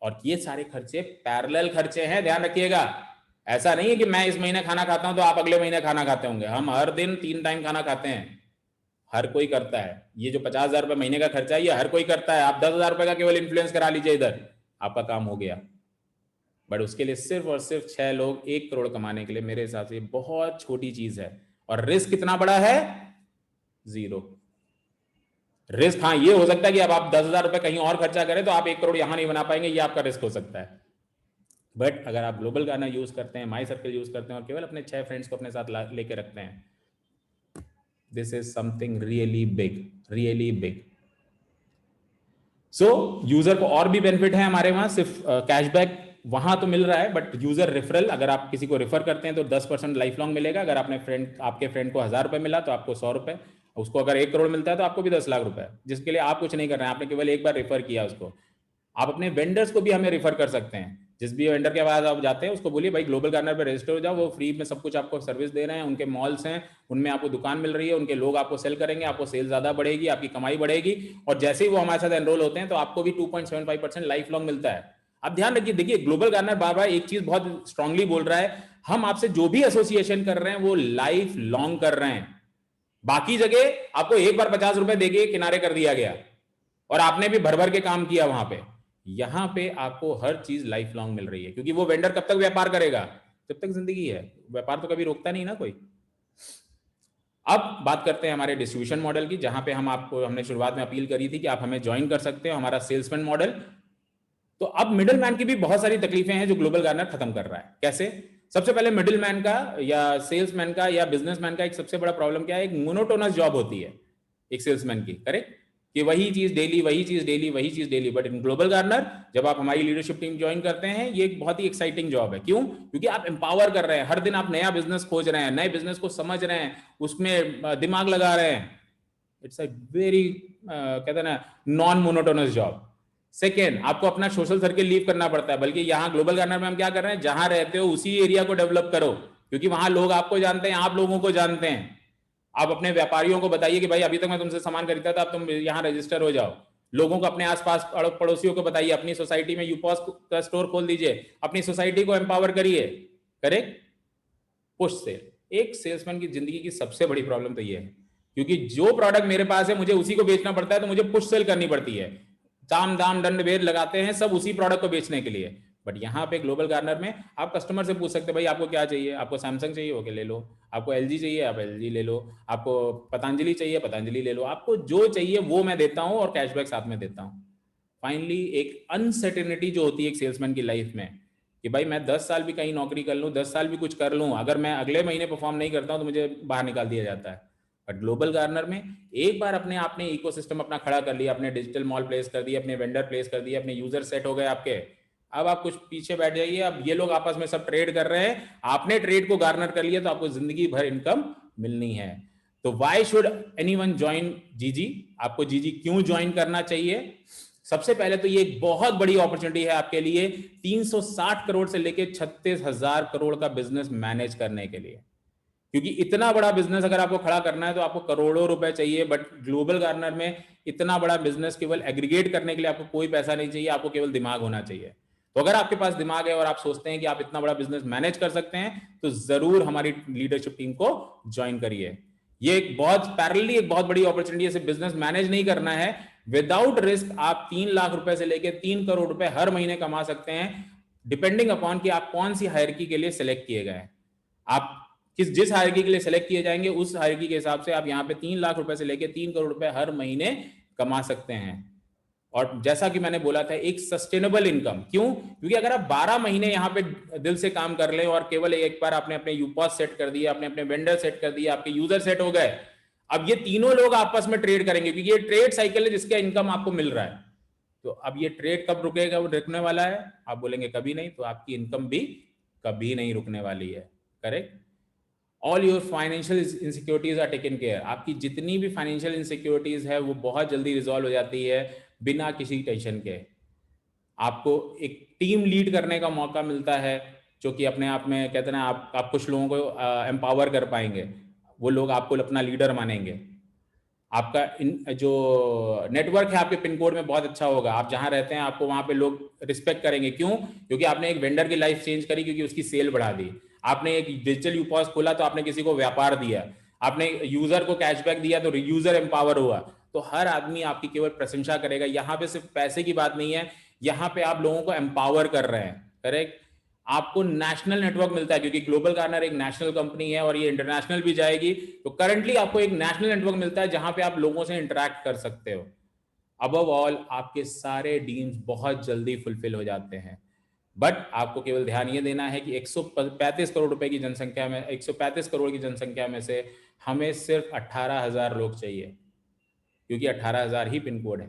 और ये सारे खर्चे पैरेलल खर्चे हैं, ध्यान रखिएगा। ऐसा नहीं है कि मैं इस महीने खाना खाता हूं तो आप अगले महीने खाना खाते होंगे। हम हर दिन 3 टाइम खाना खाते हैं, हर कोई करता है। ये जो 50,000 रुपए महीने का खर्चा है ये हर कोई करता है। आप 10,000 रुपए का केवल इन्फ्लुएंस करा लीजिए इधर, आपका काम हो गया। बट उसके लिए सिर्फ और सिर्फ 6 लोग 1 करोड़ कमाने के लिए मेरे हिसाब से बहुत छोटी चीज है। और रिस्क कितना बड़ा है? 0 रिस्क। हाँ ये हो सकता है कि अब आप 10,000 रुपए कहीं और खर्चा करें तो आप 1 करोड़ यहां नहीं बना पाएंगे, ये आपका रिस्क हो सकता है। बट अगर आप ग्लोबल गार्डनर यूज करते हैं, माई सर्किल यूज करते हैं और केवल अपने 6 फ्रेंड्स को अपने साथ लेके रखते हैं, this is something really big, really big. So user को और भी बेनिफिट है हमारे वहां, सिर्फ कैशबैक वहां तो मिल रहा है, बट यूजर रेफरल, अगर आप किसी को रेफर करते हैं तो 10% लाइफ लॉन्ग मिलेगा। अगर आपके फ्रेंड को 1,000 रुपए मिला तो आपको 100 रुपए, उसको अगर 1 करोड़ मिलता है तो आपको भी 10 लाख रुपए, जिसके लिए आप कुछ नहीं कर रहे हैं, आपने केवल एक बार रेफर किया उसको। आप अपने वेंडर्स को भी हमें रेफर कर सकते हैं। जिस भी वेंडर के पास आप जाते हैं उसको बोलिए भाई ग्लोबल गार्डनर पे रजिस्टर हो जाओ, वो फ्री में सब कुछ आपको सर्विस दे रहे हैं। उनके मॉल्स हैं, उनमें आपको दुकान मिल रही है, उनके लोग आपको सेल करेंगे, आपको सेल ज्यादा बढ़ेगी, आपकी कमाई बढ़ेगी। और जैसे ही वो हमारे साथ एनरोल होते हैं तो आपको भी 2.75% लाइफ लॉन्ग मिलता है। आप ध्यान रखिए, देखिए ग्लोबल गार्डनर बार बार एक चीज बहुत स्ट्रांगली बोल रहा है, हम आपसे जो भी एसोसिएशन कर रहे हैं वो लाइफ लॉन्ग कर रहे हैं। बाकी जगह आपको एक बार 50 रुपए देके किनारे कर दिया गया और आपने भी भर भर के काम किया वहां पे। यहां पे आपको हर चीज लाइफ लॉन्ग मिल रही है, क्योंकि वो वेंडर कब तक व्यापार करेगा? जब तक जिंदगी है। व्यापार तो कभी रोकता नहीं ना कोई। अब बात करते हैं हमारे डिस्ट्रीब्यूशन मॉडल की, जहां पे हमने शुरुआत में अपील करी थी कि आप हमें ज्वाइन कर सकते हो, हमारा सेल्समैन मॉडल। तो अब मिडिल मैन की भी बहुत सारी तकलीफें हैं जो ग्लोबल गार्डनर खत्म कर रहा है। कैसे? सबसे पहले मिडिल मैन का या सेल्समैन का या बिजनेसमैन का एक सबसे बड़ा प्रॉब्लम क्या है? एक मोनोटोनस जॉब होती है एक सेल्समैन की, करेक्ट, कि वही चीज डेली, वही चीज डेली, वही चीज daily. But in global gardener जब आप हमारी लीडरशिप टीम ज्वाइन करते हैं, ये एक बहुत ही एक्साइटिंग जॉब है। क्यों? क्योंकि आप एम्पावर कर रहे हैं, हर दिन आप नया बिजनेस खोज रहे हैं, नए बिजनेस को समझ रहे हैं, उसमें दिमाग लगा रहे हैं। इट्स अ वेरी कहते हैं ना नॉन मोनोटोनस जॉब। सेकेंड, आपको अपना सोशल सर्किल लीव करना पड़ता है, बल्कि यहाँ ग्लोबल गार्डनर में हम क्या कर रहे हैं, जहां रहते हो उसी एरिया को डेवलप करो, क्योंकि वहां लोग आपको जानते हैं, आप लोगों को जानते हैं। आप अपने व्यापारियों को बताइए कि भाई अभी तक मैं तुमसे सामान खरीदता था, अब तुम यहाँ रजिस्टर हो जाओ। लोगों को अपने आसपास पड़ोसियों को बताइए, अपनी सोसाइटी में यूपॉस का स्टोर खोल दीजिए, अपनी सोसाइटी को एम्पावर करिए। करेक्ट? Push sell. एक सेल्समैन की जिंदगी की सबसे बड़ी प्रॉब्लम तो ये है, क्योंकि जो प्रोडक्ट मेरे पास है मुझे उसी को बेचना पड़ता है, तो मुझे पुश सेल करनी पड़ती है। ताम दाम दंड भेद लगाते हैं सब उसी प्रोडक्ट को बेचने के लिए। बट यहाँ पे ग्लोबल गार्डनर में आप कस्टमर से पूछ सकते हैं भाई आपको क्या चाहिए? आपको सैमसंग चाहिए? ओके ले लो। आपको एलजी चाहिए? आप एलजी ले लो। आपको पतंजलि चाहिए? पतंजलि ले लो। आपको जो चाहिए वो मैं देता हूँ और कैशबैक साथ में देता हूँ। फाइनली एक अनसर्टेनिटी जो होती है एक सेल्समैन की लाइफ में, कि भाई मैं 10 साल भी कहीं नौकरी कर लूँ, 10 साल भी कुछ कर लूँ, अगर मैं अगले महीने परफॉर्म नहीं करता हूँ तो मुझे बाहर निकाल दिया जाता है। बट ग्लोबल गार्डनर में एक बार आपने इकोसिस्टम अपना खड़ा कर लिया, अपने डिजिटल मॉल प्लेस कर दिए, अपने वेंडर प्लेस कर दिए, अपने यूजर सेट हो गए आपके, अब आप कुछ पीछे बैठ जाइए। अब ये लोग आपस में सब ट्रेड कर रहे हैं, आपने ट्रेड को गार्डनर कर लिया तो आपको जिंदगी भर इनकम मिलनी है। तो व्हाई शुड एनीवन ज्वाइन जीजी? आपको जीजी क्यों ज्वाइन करना चाहिए? सबसे पहले तो ये एक बहुत बड़ी अपॉर्चुनिटी है आपके लिए 360 करोड़ से लेके 36,000 करोड़ का बिजनेस मैनेज करने के लिए। क्योंकि इतना बड़ा बिजनेस अगर आपको खड़ा करना है तो आपको करोड़ों रुपए चाहिए, बट ग्लोबल गार्डनर में इतना बड़ा बिजनेस केवल एग्रीगेट करने के लिए आपको कोई पैसा नहीं चाहिए, आपको केवल दिमाग होना चाहिए। तो अगर आपके पास दिमाग है और आप सोचते हैं कि आप इतना बड़ा बिजनेस मैनेज कर सकते हैं तो जरूर हमारी लीडरशिप टीम को ज्वाइन करिए। ये एक बहुत बड़ी अपॉर्चुनिटी है। सिर्फ बिजनेस मैनेज नहीं करना है, विदाउट रिस्क आप 3 लाख रुपए से लेकर 3 करोड़ रुपए हर महीने कमा सकते हैं, डिपेंडिंग अपॉन कि आप कौन सी हायरार्की के लिए सिलेक्ट किए गए हैं। आप जिस हायरार्की के लिए सेलेक्ट किए जाएंगे उस हायरार्की के हिसाब से आप यहाँ पे 3 लाख रुपए से लेके 3 करोड़ रुपए हर महीने कमा सकते हैं। और जैसा कि मैंने बोला था, एक सस्टेनेबल इनकम। क्यों? क्योंकि अगर आप 12 महीने यहाँ पे दिल से काम कर ले और केवल एक बार आपने अपने यूपॉस सेट कर दिया, आपने अपने वेंडर सेट कर दिया, आपके यूजर सेट हो गए, अब ये तीनों लोग आपस में ट्रेड करेंगे, क्योंकि ये ट्रेड साइकिल है जिसका इनकम आपको मिल रहा है। तो अब ये ट्रेड कब रुकेगा? वो रुकने वाला है। आप बोलेंगे कभी नहीं, तो आपकी इनकम भी कभी नहीं रुकने वाली है। Correct? All your financial insecurities are taken care. आपकी जितनी भी फाइनेंशियल इनसिक्योरिटीज है वो बहुत जल्दी रिजॉल्व हो जाती है बिना किसी टेंशन के। आपको एक टीम लीड करने का मौका मिलता है, जो कि अपने आप में कहते हैं आप कुछ लोगों को एम्पावर कर पाएंगे, वो लोग आपको अपना लीडर मानेंगे। आपका जो नेटवर्क है आपके पिन कोड में बहुत अच्छा होगा। आप जहां रहते हैं आपको वहां पे लोग रिस्पेक्ट करेंगे। क्यों? क्योंकि आपने एक वेंडर की लाइफ चेंज करी, क्योंकि उसकी सेल बढ़ा दी। आपने एक डिजिटल यूपॉस खोला तो आपने किसी को व्यापार दिया। आपने यूजर को कैशबैक दिया तो यूजर एम्पावर हुआ। तो हर आदमी आपकी केवल प्रशंसा करेगा। यहाँ पे सिर्फ पैसे की बात नहीं है, यहाँ पे आप लोगों को एम्पावर कर रहे हैं। करेक्ट? आपको नेशनल नेटवर्क मिलता है, क्योंकि ग्लोबल गार्नर एक नेशनल कंपनी है और ये इंटरनेशनल भी जाएगी। तो करंटली आपको एक नेशनल नेटवर्क मिलता है जहां पे आप लोगों से इंटरेक्ट कर सकते हो। अबव ऑल आपके सारे ड्रीम्स बहुत जल्दी फुलफिल हो जाते हैं। बट आपको केवल ध्यान ये देना है कि 135 करोड़ रुपए की जनसंख्या में, 135 करोड़ की जनसंख्या में से हमें सिर्फ 18,000 लोग चाहिए, क्योंकि 18,000 ही पिन कोड है।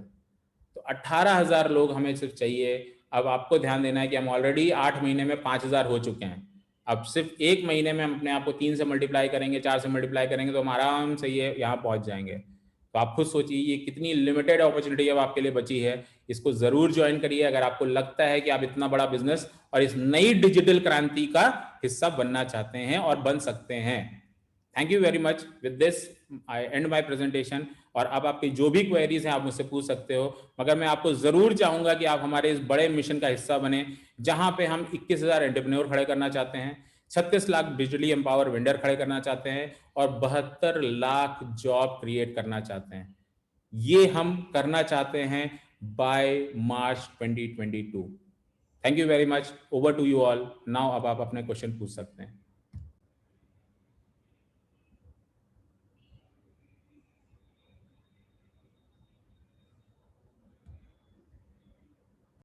तो 18,000 लोग हमें सिर्फ चाहिए। अब आपको ध्यान देना है कि हम ऑलरेडी 8 महीने में 5,000 हो चुके हैं। अब सिर्फ 1 महीने में हम अपने आप को 3 से मल्टीप्लाई करेंगे, 4 से मल्टीप्लाई करेंगे, तो हम आराम से ये यहाँ पहुंच जाएंगे। तो आप खुद सोचिए ये कितनी लिमिटेड अपॉर्चुनिटी अब आपके लिए बची है। इसको जरूर ज्वाइन करिए अगर आपको लगता है कि आप इतना बड़ा बिजनेस और इस नई डिजिटल क्रांति का हिस्सा बनना चाहते हैं और बन सकते हैं। Thank you very much. With this I and my presentation. और अब आपकी जो भी क्वेरीज हैं आप मुझसे पूछ सकते हो, मगर मैं आपको जरूर चाहूंगा कि आप हमारे इस बड़े मिशन का हिस्सा बने, जहां पे हम 21,000 एंटरप्रेन्योर खड़े करना चाहते हैं, 36 लाख डिजिटली एम्पावर वेंडर खड़े करना चाहते हैं और 72 लाख जॉब क्रिएट करना चाहते हैं। ये हम करना चाहते हैं by March 2022। Thank you very much. Over to you all. Now अब आप अपने क्वेश्चन पूछ सकते हैं।